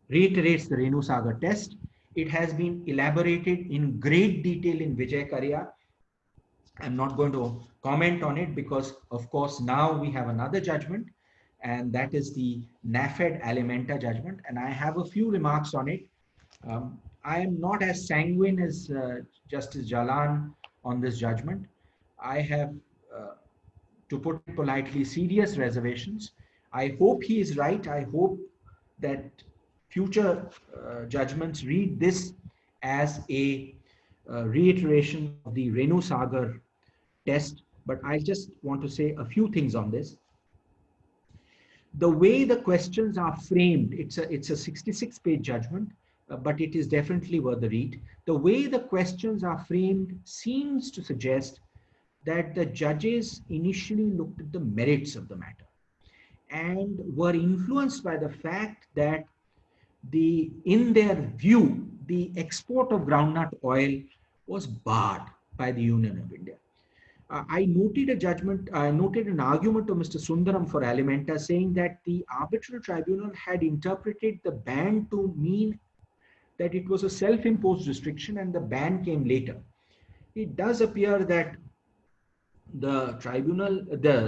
reiterates the Renu Sagar test. It has been elaborated in great detail in Vijay Karya. I'm not going to comment on it because, of course, now we have another judgment, and that is the NAFED Alimenta judgment. And I have a few remarks on it. I am not as sanguine as Justice Jalan on this judgment. I have, to put it politely, serious reservations. I hope he is right. I hope that future judgments read this as a reiteration of the Renu Sagar test. But I just want to say a few things on this. The way the questions are framed, it's a 66-page judgment, but it is definitely worth the read. The way the questions are framed seems to suggest that the judges initially looked at the merits of the matter and were influenced by the fact that in their view, the export of groundnut oil was barred by the Union of India. I noted an argument of Mr. Sundaram for Alimenta saying that the arbitral tribunal had interpreted the ban to mean that it was a self-imposed restriction and the ban came later. It does appear that the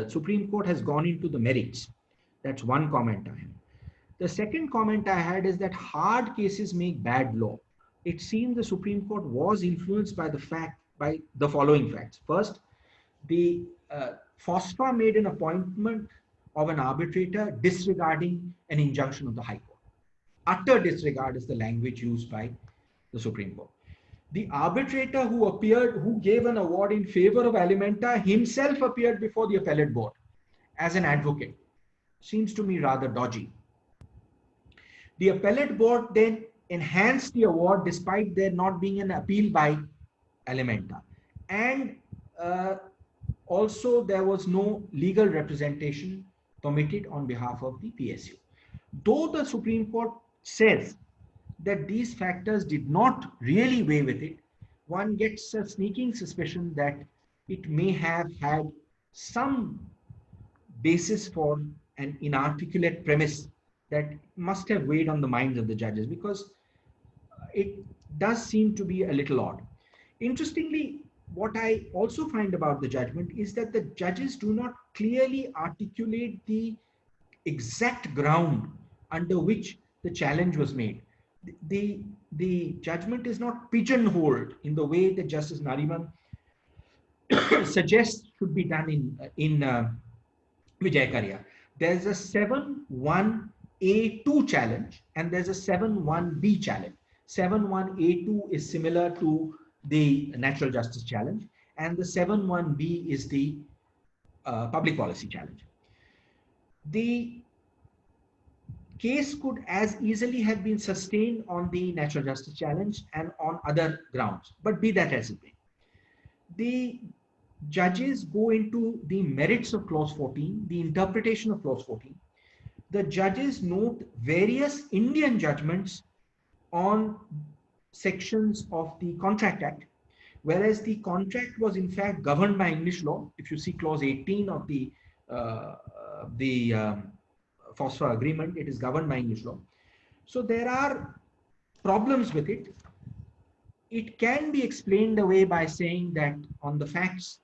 Supreme Court has gone into the merits. That's one comment I have. The second comment I had is that hard cases make bad law. It seems the Supreme Court was influenced by the following facts. First, the FOSFA made an appointment of an arbitrator disregarding an injunction of the High Court. Utter disregard is the language used by the Supreme Court. The arbitrator who gave an award in favor of Alimenta himself appeared before the appellate board as an advocate. Seems to me rather dodgy. The appellate board then enhanced the award despite there not being an appeal by Alimenta. And also there was no legal representation permitted on behalf of the PSU. Though the Supreme Court says that these factors did not really weigh with it, one gets a sneaking suspicion that it may have had some basis for an inarticulate premise that must have weighed on the minds of the judges, because it does seem to be a little odd. Interestingly, what I also find about the judgment is that the judges do not clearly articulate the exact ground under which the challenge was made. The judgment is not pigeonholed in the way that Justice Nariman suggests should be done in Vijay Karya. There's a 7-1A2 challenge and there's a 7-1B challenge. 7-1A2 is similar to the natural justice challenge, and the 7-1B is the public policy challenge. The case could as easily have been sustained on the natural justice challenge and on other grounds, but be that as it may. The judges go into the merits of clause 14, the interpretation of clause 14. The judges note various Indian judgments on sections of the Contract Act, whereas the contract was in fact governed by English law. If you see clause 18 of the FOSFA agreement, it is governed by English law. So there are problems with it. It can be explained away by saying that on the facts,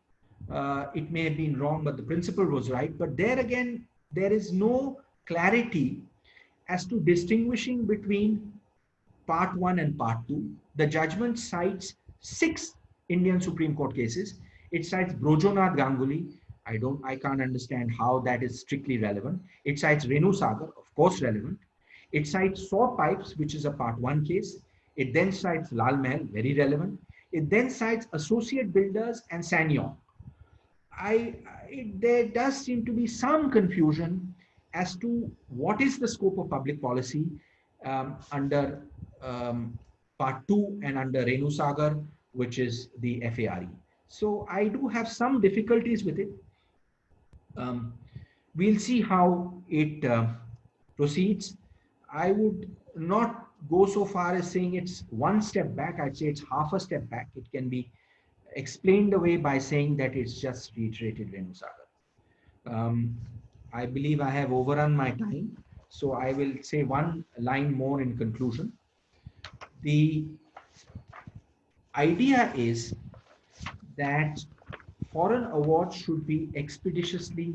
it may have been wrong, but the principle was right. But there again, there is no clarity as to distinguishing between part 1 and part 2. The judgment cites 6 Indian Supreme Court cases. It cites Brojonath Ganguly. I can't understand how that is strictly relevant. It cites Renu Sagar, of course relevant. It cites Saw Pipes, which is a part 1 case. It then cites Lal Mahal, very relevant. It then cites Associate Builders and Sanyong. There does seem to be some confusion as to what is the scope of public policy under part 2 and under Renu Sagar, which is the FARE. So I do have some difficulties with it. We'll see how it proceeds. I would not go so far as saying it's one step back. I'd say it's half a step back. It can be explained away by saying that it's just reiterated Renu Sagar. I believe I have overrun my time, so I will say one line more in conclusion. The idea is that foreign awards should be expeditiously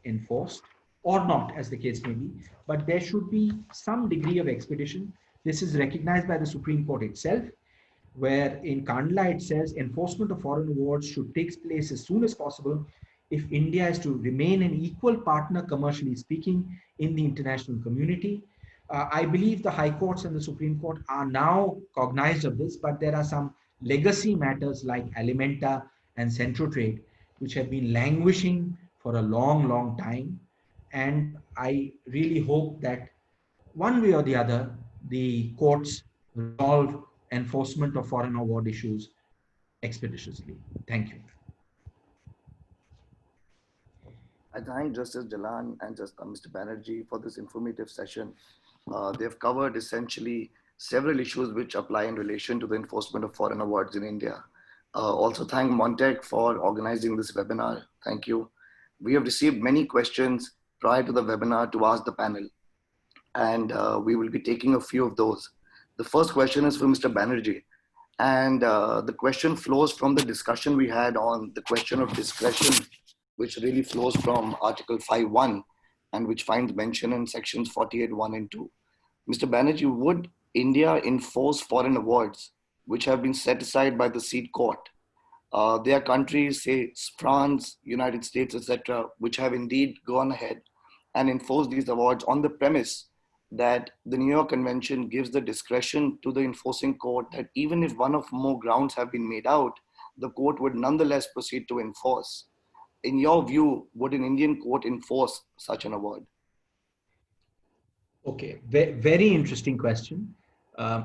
enforced or not, as the case may be, but there should be some degree of expedition. This is recognized by the Supreme Court itself, where in Kandla it says enforcement of foreign awards should take place as soon as possible if India is to remain an equal partner, commercially speaking, in the international community. I believe the High Courts and the Supreme Court are now cognized of this, but there are some legacy matters like Alimenta and Centrotrade, which have been languishing for a long, long time. And I really hope that one way or the other, the courts resolve enforcement of foreign award issues expeditiously. Thank you. I thank Justice Jalan and Mr. Banerjee for this informative session. They've covered essentially several issues which apply in relation to the enforcement of foreign awards in India. Also thank Montec for organizing this webinar. Thank you. We have received many questions prior to the webinar to ask the panel, and we will be taking a few of those. The first question is for Mr. Banerjee, and the question flows from the discussion we had on the question of discretion, which really flows from Article 5.1 and which finds mention in sections 48.1 and 2. Mr. Banerjee, would India enforce foreign awards which have been set aside by the seat court? There are countries, say France, United States, etc., which have indeed gone ahead and enforced these awards on the premise that the New York Convention gives the discretion to the enforcing court that even if one or more grounds have been made out, the court would nonetheless proceed to enforce. In your view, would an Indian court enforce such an award? Okay, very interesting question.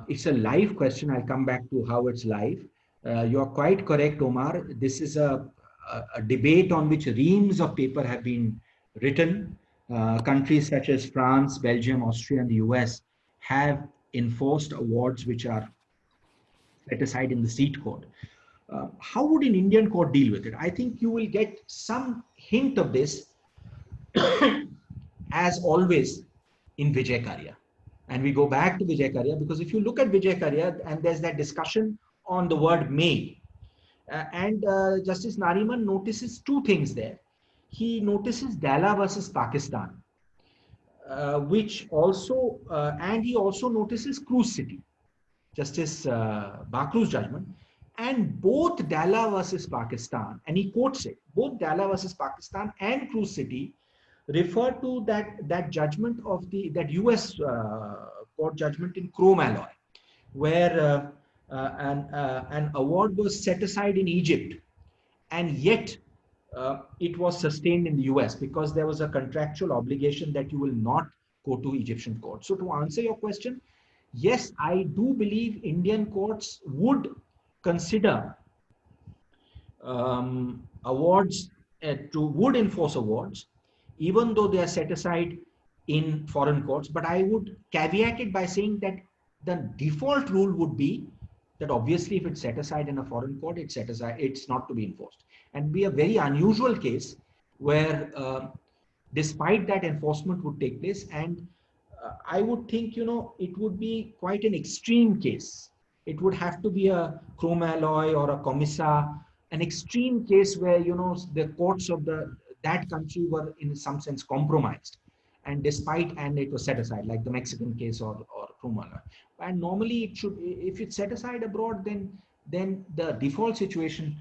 It's a live question. I'll come back to how it's live. You're quite correct, Omar. This is a debate on which reams of paper have been written. Countries such as France, Belgium, Austria, and the US have enforced awards which are set aside in the seat court. How would an Indian court deal with it? I think you will get some hint of this, as always, in Vijay Karya. And we go back to Vijay Karya because if you look at Vijay Karya, and there's that discussion on the word may, and Justice Nariman notices two things there. He notices Dalla versus Pakistan, which also, and he also notices Cruz City, Justice Bakru's judgment. And both Dalla versus Pakistan, and he quotes it, both Dalla versus Pakistan and Cruz City refer to that judgment of that US court judgment in chrome alloy, where an award was set aside in Egypt, and yet it was sustained in the US because there was a contractual obligation that you will not go to Egyptian court. So to answer your question, yes, I do believe Indian courts would consider awards, would enforce awards, even though they are set aside in foreign courts. But I would caveat it by saying that the default rule would be that obviously if it's set aside in a foreign court, it's set aside, it's not to be enforced. And be a very unusual case where despite that enforcement would take place. And I would think, it would be quite an extreme case. It would have to be a chrome alloy or a commissar, an extreme case where, the courts of that country were in some sense compromised. And it was set aside, like the Mexican case or chrome alloy. And normally if it's set aside abroad, then the default situation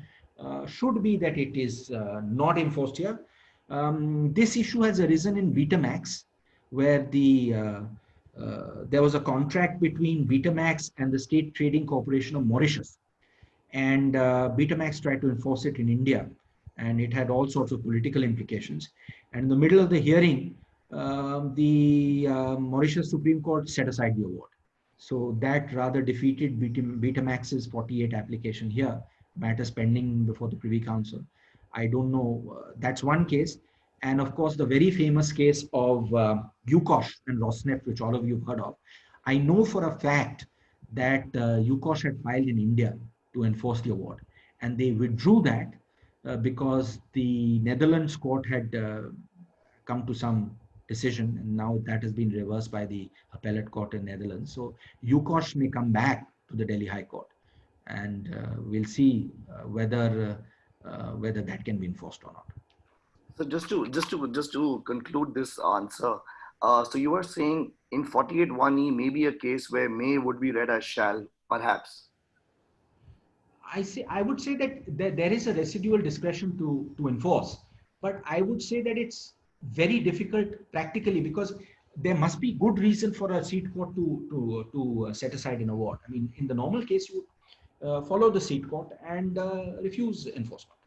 should be that it is not enforced here. This issue has arisen in Betamax, where there was a contract between Betamax and the State Trading Corporation of Mauritius, and Betamax tried to enforce it in India, and it had all sorts of political implications. And in the middle of the hearing, the Mauritius Supreme Court set aside the award. So that rather defeated Betamax's 48 application here, matters pending before the Privy Council. I don't know. That's one case. And of course, the very famous case of UKOSH and Rosneft, which all of you have heard of. I know for a fact that UKOSH had filed in India to enforce the award. And they withdrew that because the Netherlands court had come to some decision, and now that has been reversed by the appellate court in Netherlands. So UKOSH may come back to the Delhi High Court, and we'll see whether that can be enforced or not. So just to conclude this answer, so you are saying in 48(1)(e) may be a case where may would be read as shall, perhaps. I would say that there is a residual discretion to enforce, but I would say that it's very difficult practically, because there must be good reason for a seat court to set aside an award. I mean, in the normal case, you follow the seat court and refuse enforcement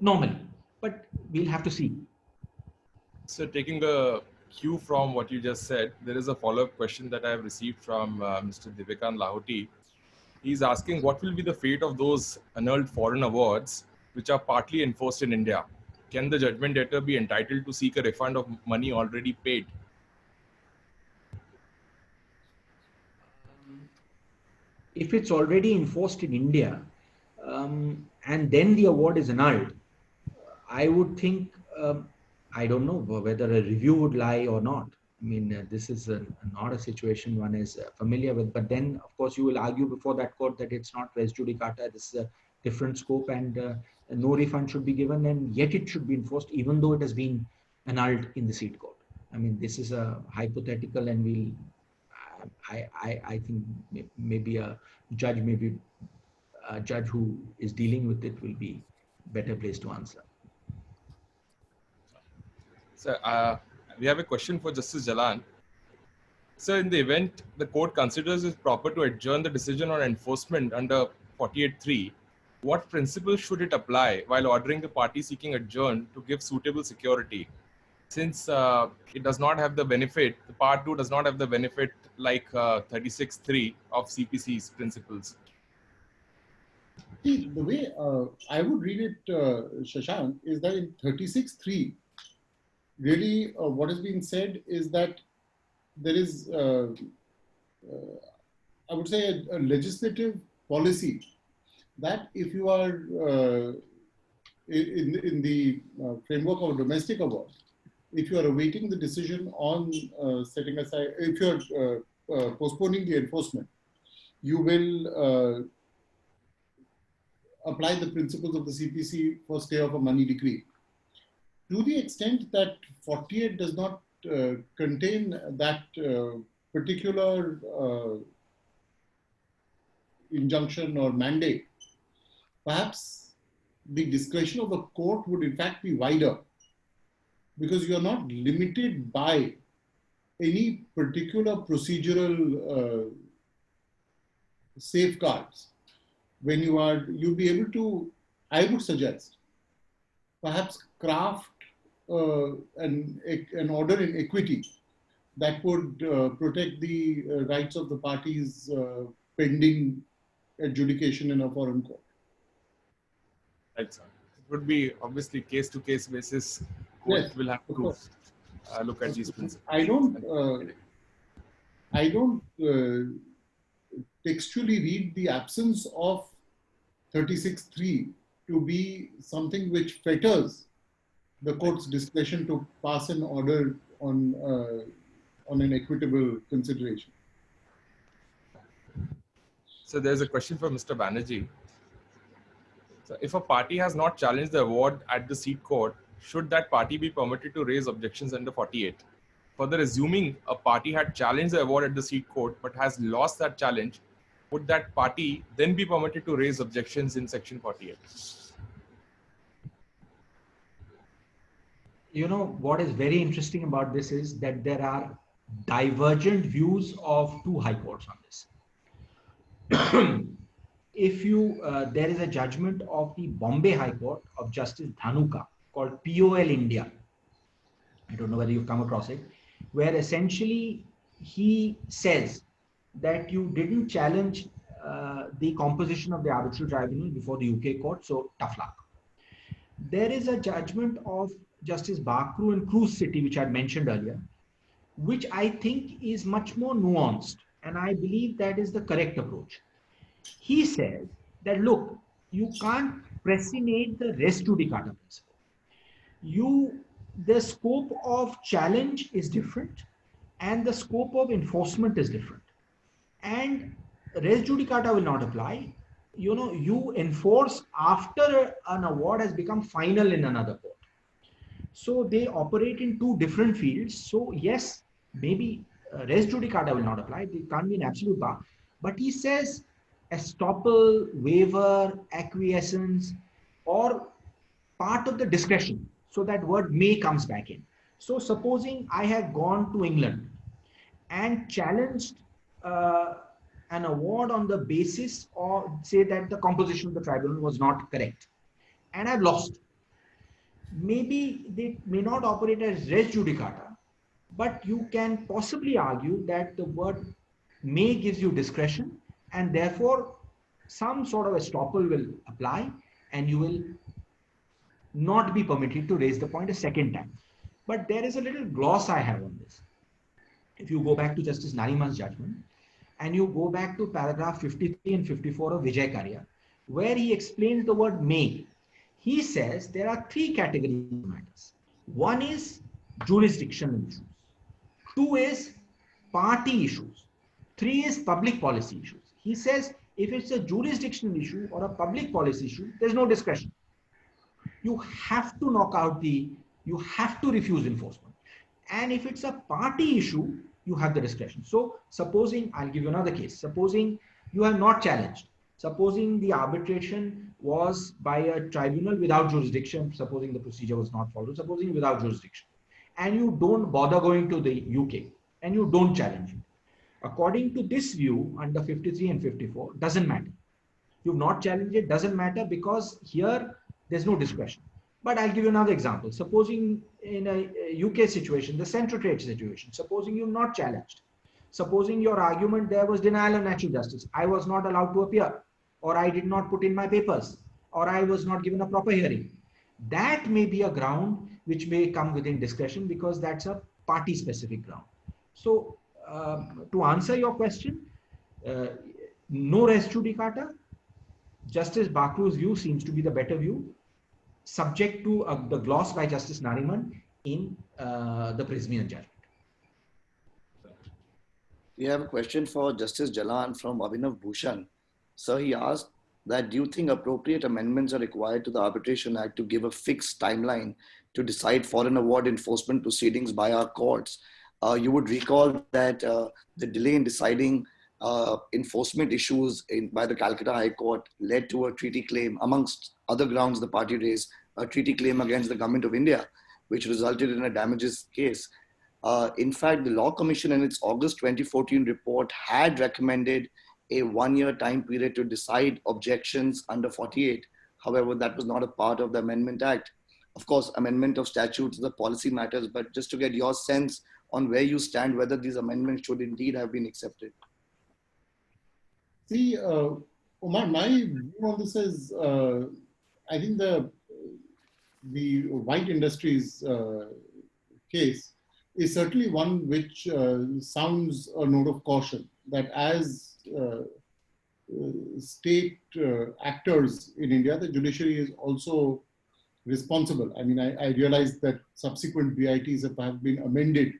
normally, but we'll have to see. So taking a cue from what you just said, there is a follow-up question that I have received from Mr. Divekan Lahoti. He's asking, what will be the fate of those annulled foreign awards which are partly enforced in India? Can the judgment debtor be entitled to seek a refund of money already paid? If it's already enforced in India, and then the award is annulled, I would think, I don't know whether a review would lie or not. I mean, this is not a situation one is familiar with. But then, of course, you will argue before that court that it's not res judicata. This is a different scope, and no refund should be given, and yet it should be enforced, even though it has been annulled in the seat court. I mean, this is a hypothetical, and I think maybe a judge who is dealing with it will be better placed to answer. So we have a question for Justice Jalan. So in the event the court considers it proper to adjourn the decision on enforcement under 48(3), what principles should it apply while ordering the party seeking adjourn to give suitable security? Since it does not have the benefit, the Part 2 does not have the benefit like 36(3) of CPC's principles. See, the way I would read it, Shashank, is that in 36(3), really what is being said is that there is, I would say, a legislative policy that if you are in the framework of domestic award, if you are awaiting the decision on setting aside, if you are postponing the enforcement, you will apply the principles of the CPC for stay of a money decree. To the extent that 48 does not contain that particular injunction or mandate, perhaps the discretion of the court would in fact be wider, because you are not limited by any particular procedural safeguards. When you'll be able to, I would suggest, perhaps craft an order in equity that would protect the rights of the parties pending adjudication in a foreign court. Right, sir. It would be obviously case-to-case basis. Court Yes, will have of to course. look at these principles. I don't textually read the absence of 36(3) to be something which fetters the court's discretion to pass an order on on an equitable consideration. So there's a question for Mr. Banerjee. So if a party has not challenged the award at the seat court, should that party be permitted to raise objections under 48? Further, assuming a party had challenged the award at the seat court but has lost that challenge, would that party then be permitted to raise objections in section 48? You know, what is very interesting about this is that there are divergent views of two high courts on this. If you, there is a judgment of the Bombay High Court of Justice Dhanuka called POL India. I don't know whether you've come across it, where essentially he says that you didn't challenge the composition of the arbitral tribunal before the UK court, so tough luck. There is a judgment of Justice Bakru in Cruz City, which I mentioned earlier, which I think is much more nuanced, and I believe that is the correct approach. He says that, look, you can't precedent the res judicata principle. The scope of challenge is different and the scope of enforcement is different. And res judicata will not apply. You know, you enforce after an award has become final in another court. So they operate in two different fields. So yes, maybe res judicata will not apply. There can't be an absolute bar. But he says estoppel, waiver, acquiescence, or part of the discretion. So that word may comes back in. So supposing I have gone to England and challenged an award on the basis of, say, that the composition of the tribunal was not correct, and I've lost. Maybe they may not operate as res judicata, but you can possibly argue that the word may gives you discretion, and therefore some sort of estoppel will apply, and you will not be permitted to raise the point a second time. But there is a little gloss I have on this. If you go back to Justice Nariman's judgment, and you go back to paragraph 53 and 54 of Vijay Karya, where he explains the word may, he says there are three categories of matters. One is jurisdictional issues. Two is party issues. Three is public policy issues. He says if it's a jurisdictional issue or a public policy issue, there's no discretion. You have to knock out you have to refuse enforcement. And if it's a party issue, you have the discretion. So supposing, I'll give you another case. Supposing you have not challenged. Supposing the arbitration was by a tribunal without jurisdiction, supposing the procedure was not followed, supposing without jurisdiction, and you don't bother going to the UK and you don't challenge it. According to this view, under 53 and 54, doesn't matter. You've not challenged it, doesn't matter, because here there's no discretion. But I'll give you another example. Supposing in a UK situation, the central trade situation, supposing you've not challenged, supposing your argument there was denial of natural justice, I was not allowed to appear, or I did not put in my papers, or I was not given a proper hearing. That may be a ground which may come within discretion, because that's a party specific ground. So to answer your question, no res judicata. Justice Bakru's view seems to be the better view, subject to the gloss by Justice Nariman in the Prismian judgment. We have a question for Justice Jalan from Abhinav Bhushan. So he asked that, do you think appropriate amendments are required to the Arbitration Act to give a fixed timeline to decide foreign award enforcement proceedings by our courts? You would recall that the delay in deciding enforcement issues by the Calcutta High Court led to a treaty claim, amongst other grounds the party raised, a treaty claim against the Government of India, which resulted in a damages case. In fact, the Law Commission in its August 2014 report had recommended a 1-year time period to decide objections under 48. However, that was not a part of the Amendment Act. Of course, amendment of statutes is a policy matters, but just to get your sense on where you stand, whether these amendments should indeed have been accepted. See, Omar, my view on this is, I think the White Industries case is certainly one which sounds a note of caution, that as state actors in India, the judiciary is also responsible. I mean, I realize that subsequent BITs have been amended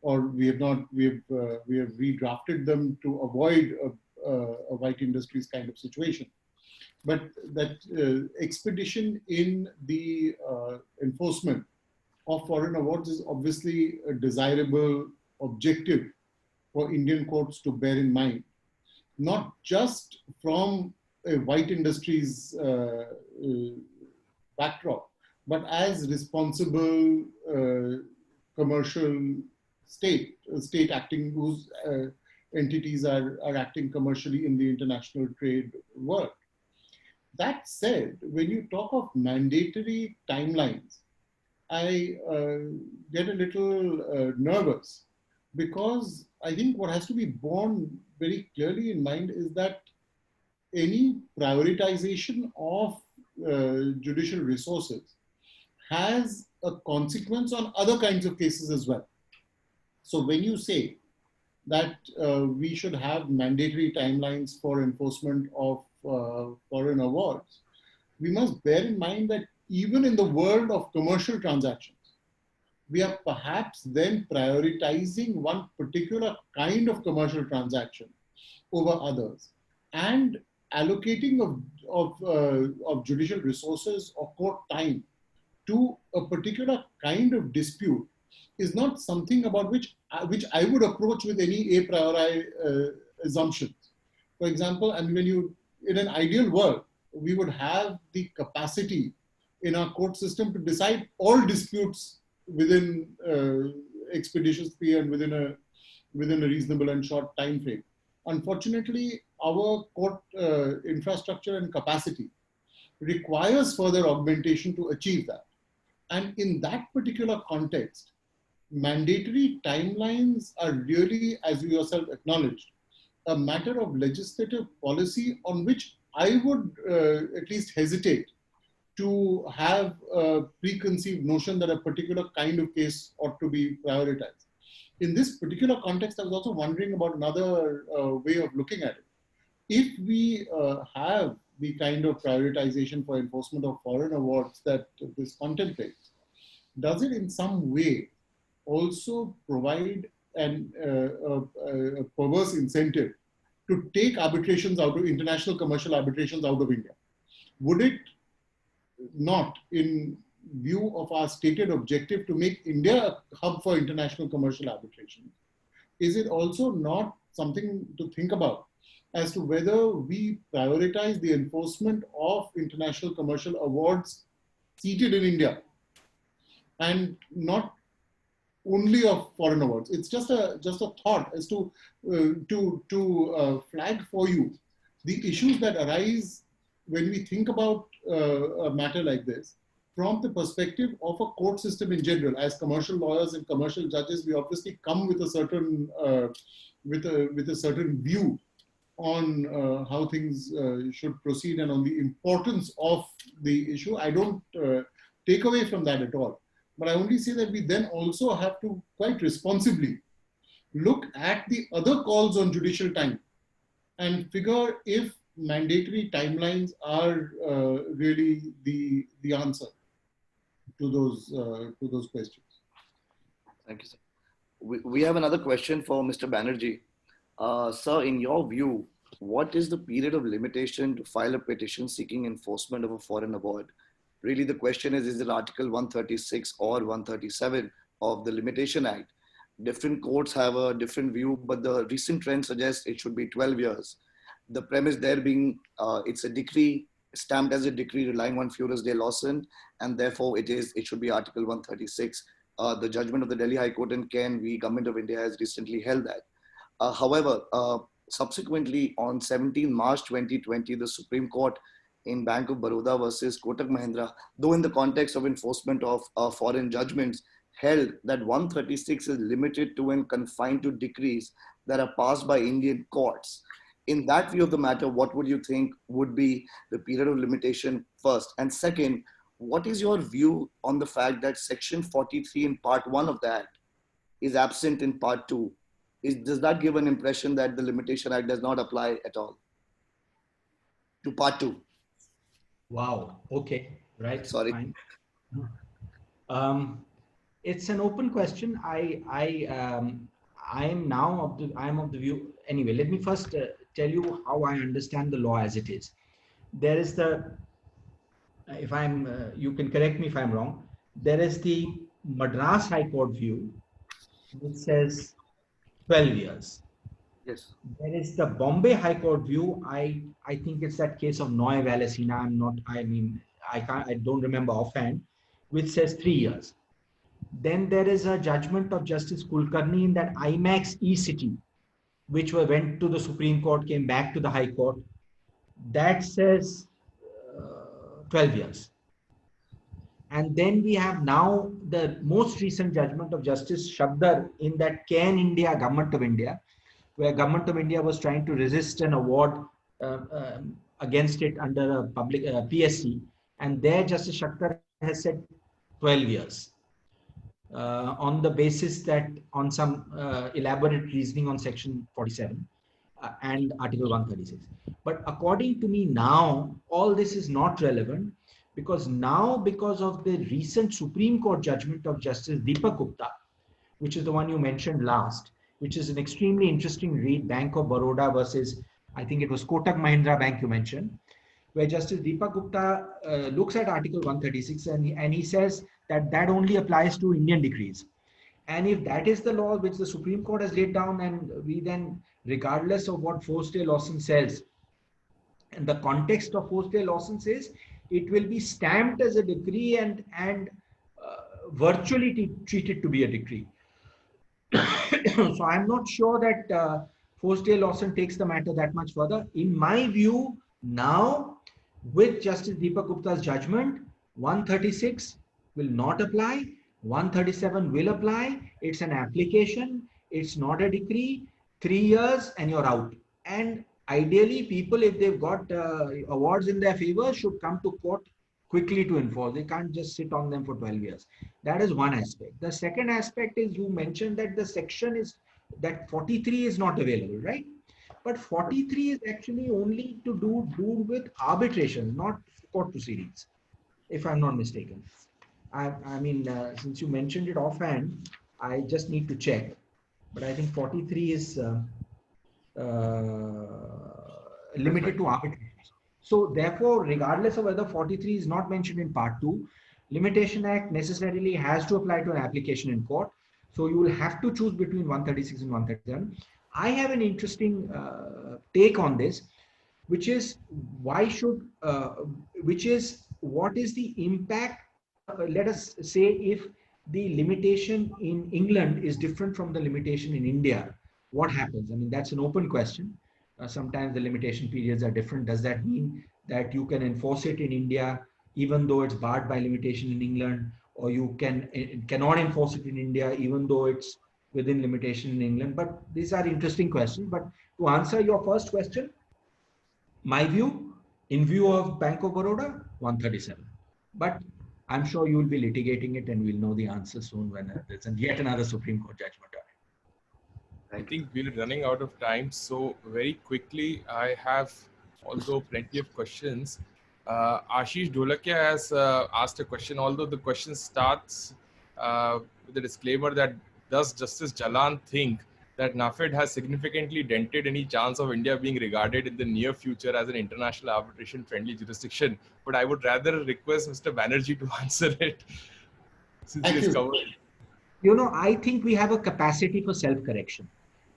or we have not, we have redrafted them to avoid a white industries kind of situation. But that expedition in the enforcement of foreign awards is obviously a desirable objective for Indian courts to bear in mind, not just from a white industries backdrop, but as responsible commercial state acting whose entities are acting commercially in the international trade world. That said, when you talk of mandatory timelines, I get a little nervous, because I think what has to be borne very clearly in mind is that any prioritization of judicial resources has a consequence on other kinds of cases as well. So when you say that we should have mandatory timelines for enforcement of foreign awards, we must bear in mind that even in the world of commercial transactions, we are perhaps then prioritizing one particular kind of commercial transaction over others, and allocating of judicial resources or court time to a particular kind of dispute is not something about which I would approach with any a priori assumptions. For example, and when you, in an ideal world, we would have the capacity in our court system to decide all disputes within expeditiously and within a reasonable and short time frame. Unfortunately, our court infrastructure and capacity requires further augmentation to achieve that. And in that particular context, mandatory timelines are really, as you yourself acknowledged, a matter of legislative policy on which I would at least hesitate to have a preconceived notion that a particular kind of case ought to be prioritized. In this particular context, I was also wondering about another way of looking at it. If we have the kind of prioritization for enforcement of foreign awards that this contemplates, does it in some way also provide a perverse incentive to take arbitrations out of international commercial arbitrations out of India? Would it not, in view of our stated objective to make India a hub for international commercial arbitration, is it also not something to think about as to whether we prioritize the enforcement of international commercial awards seated in India and not only of foreign awards? It's just a thought as to flag for you the issues that arise when we think about a matter like this from the perspective of a court system in general. As commercial lawyers and commercial judges, we obviously come with a certain with a certain view on how things should proceed and on the importance of the issue. I don't take away from that at all. But I only say that we then also have to quite responsibly look at the other calls on judicial time and figure if mandatory timelines are really the answer to those questions. Thank you, sir. We have another question for Mr. Banerjee. Sir, in your view, what is the period of limitation to file a petition seeking enforcement of a foreign award? Really, the question is it Article 136 or 137 of the Limitation Act? Different courts have a different view, but the recent trend suggests it should be 12 years. The premise there being it's a decree, stamped as a decree relying on Furious de Lawson, and therefore it should be Article 136. The judgment of the Delhi High Court in Ken v. Government of India has recently held that. However, subsequently on 17 March 2020, the Supreme Court in Bank of Baroda versus Kotak Mahindra, though in the context of enforcement of foreign judgments, held that 136 is limited to and confined to decrees that are passed by Indian courts. In that view of the matter, what would you think would be the period of limitation first? And second, what is your view on the fact that Section 43 in Part 1 of the Act is absent in Part 2? Does that give an impression that the Limitation Act does not apply at all to Part 2? Wow. Okay. Right. Sorry. Fine. it's an open question. I am of the view. Anyway, let me first tell you how I understand the law as it is. There is the, if I'm, you can correct me if I'm wrong. There is the Madras High Court view, which says 12 years. Yes. There is the Bombay High Court view. I think it's that case of Noy Vallecina. I mean, I don't remember offhand, which says 3 years. Then there is a judgment of Justice Kulkarni in that IMAX E-City, which went to the Supreme Court, came back to the High Court. That says 12 years. And then we have now the most recent judgment of Justice Shabdar in that Can India, Government of India, where Government of India was trying to resist an award against it under a public PSC. And there Justice Shabdar has said 12 years. On the basis that on some elaborate reasoning on section 47 and article 136. But according to me now, all this is not relevant because now, because of the recent Supreme Court judgment of Justice Deepak Gupta, which is the one you mentioned last, which is an extremely interesting read, Bank of Baroda versus, I think it was Kotak Mahindra Bank you mentioned, where Justice Deepak Gupta looks at Article 136 and he says that that only applies to Indian decrees. And if that is the law which the Supreme Court has laid down, and we then, regardless of what Forstay Lawson says, and the context of Forstay Lawson says, it will be stamped as a decree and virtually treated to be a decree. So I'm not sure that Forstay Lawson takes the matter that much further. In my view, now with Justice Deepak Gupta's judgment, 136 will not apply, 137 will apply. It's an application, it's not a decree. 3 years and you're out. And ideally, people, if they've got awards in their favor, should come to court quickly to enforce. They can't just sit on them for 12 years. That is one aspect. The second aspect is you mentioned that the section is that 43 is not available, right? But 43 is actually only to do with arbitration, not court proceedings, if I'm not mistaken. I mean, since you mentioned it offhand, I just need to check. But I think 43 is limited to arbitration. So therefore, regardless of whether 43 is not mentioned in part 2, Limitation Act necessarily has to apply to an application in court. So you will have to choose between 136 and 137. I have an interesting take on this, which is why should, what is the impact, let us say if the limitation in England is different from the limitation in India, what happens? I mean, that's an open question. Sometimes the limitation periods are different. Does that mean that you can enforce it in India, even though it's barred by limitation in England, or you cannot enforce it in India, even though it's within limitation in England? But these are interesting questions. But to answer your first question, my view, in view of Bank of Baroda, 137. But I'm sure you will be litigating it and we'll know the answer soon when there's yet another Supreme Court judgment on it. I think we're running out of time. So very quickly, I have also plenty of questions. Ashish Dholakia has asked a question, although the question starts with a disclaimer that does Justice Jalan think that NAFED has significantly dented any chance of India being regarded in the near future as an international arbitration friendly jurisdiction? But I would rather request Mr. Banerjee to answer it since he has covered it. You know, I think we have a capacity for self-correction.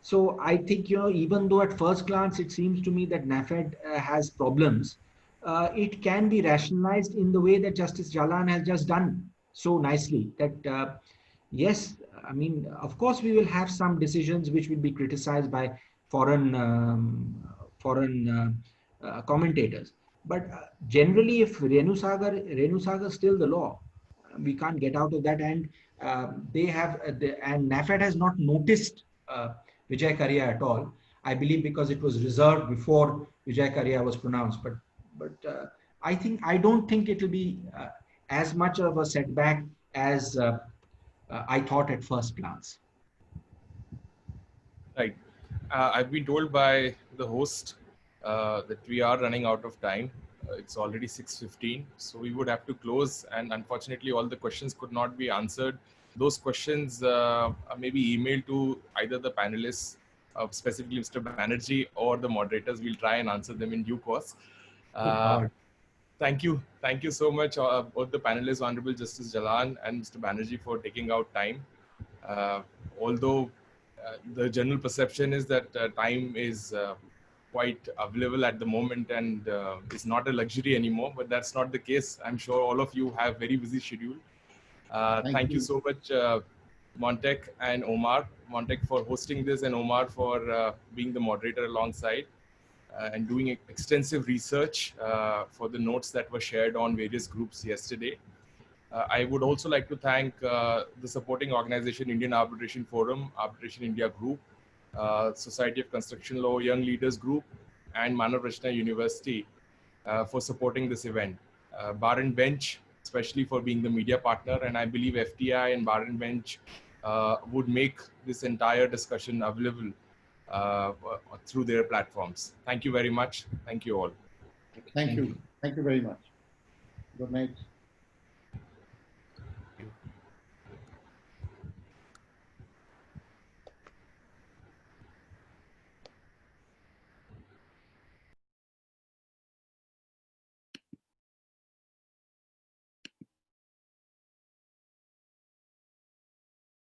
So I think, you know, even though at first glance it seems to me that NAFED has problems, it can be rationalized in the way that Justice Jalan has just done so nicely. That yes, I mean, of course, we will have some decisions which will be criticized by foreign commentators. But generally, if Renu Sagar is still the law, we can't get out of that. And they have, and NAFED has not noticed Vijay Karya at all. I believe because it was reserved before Vijay Karya was pronounced. But I don't think it will be as much of a setback as I thought at first glance. Right. I've been told by the host that we are running out of time. It's already 6:15, so we would have to close. And unfortunately, all the questions could not be answered those questions may be emailed to either the panelists, specifically Mr. Banerjee, or the moderators. We'll try and answer them in due course. Thank you so much, both the panelists, Honorable Justice Jalan and Mr. Banerjee, for taking out time. Although the general perception is that time is quite available at the moment and is not a luxury anymore, but that's not the case. I'm sure all of you have very busy schedule. Thank you so much, Montek and Omar. Montek for hosting this, and Omar for being the moderator alongside and doing extensive research for the notes that were shared on various groups yesterday. I would also like to thank the supporting organization, Indian Arbitration Forum, Arbitration India Group, Society of Construction Law, Young Leaders Group, and Manav Rachna University for supporting this event. Bar and Bench, especially for being the media partner, and I believe FTI and Bar and Bench would make this entire discussion available through their platforms. Thank you very much. Thank you all. Thank you. Thank you very much. Good night.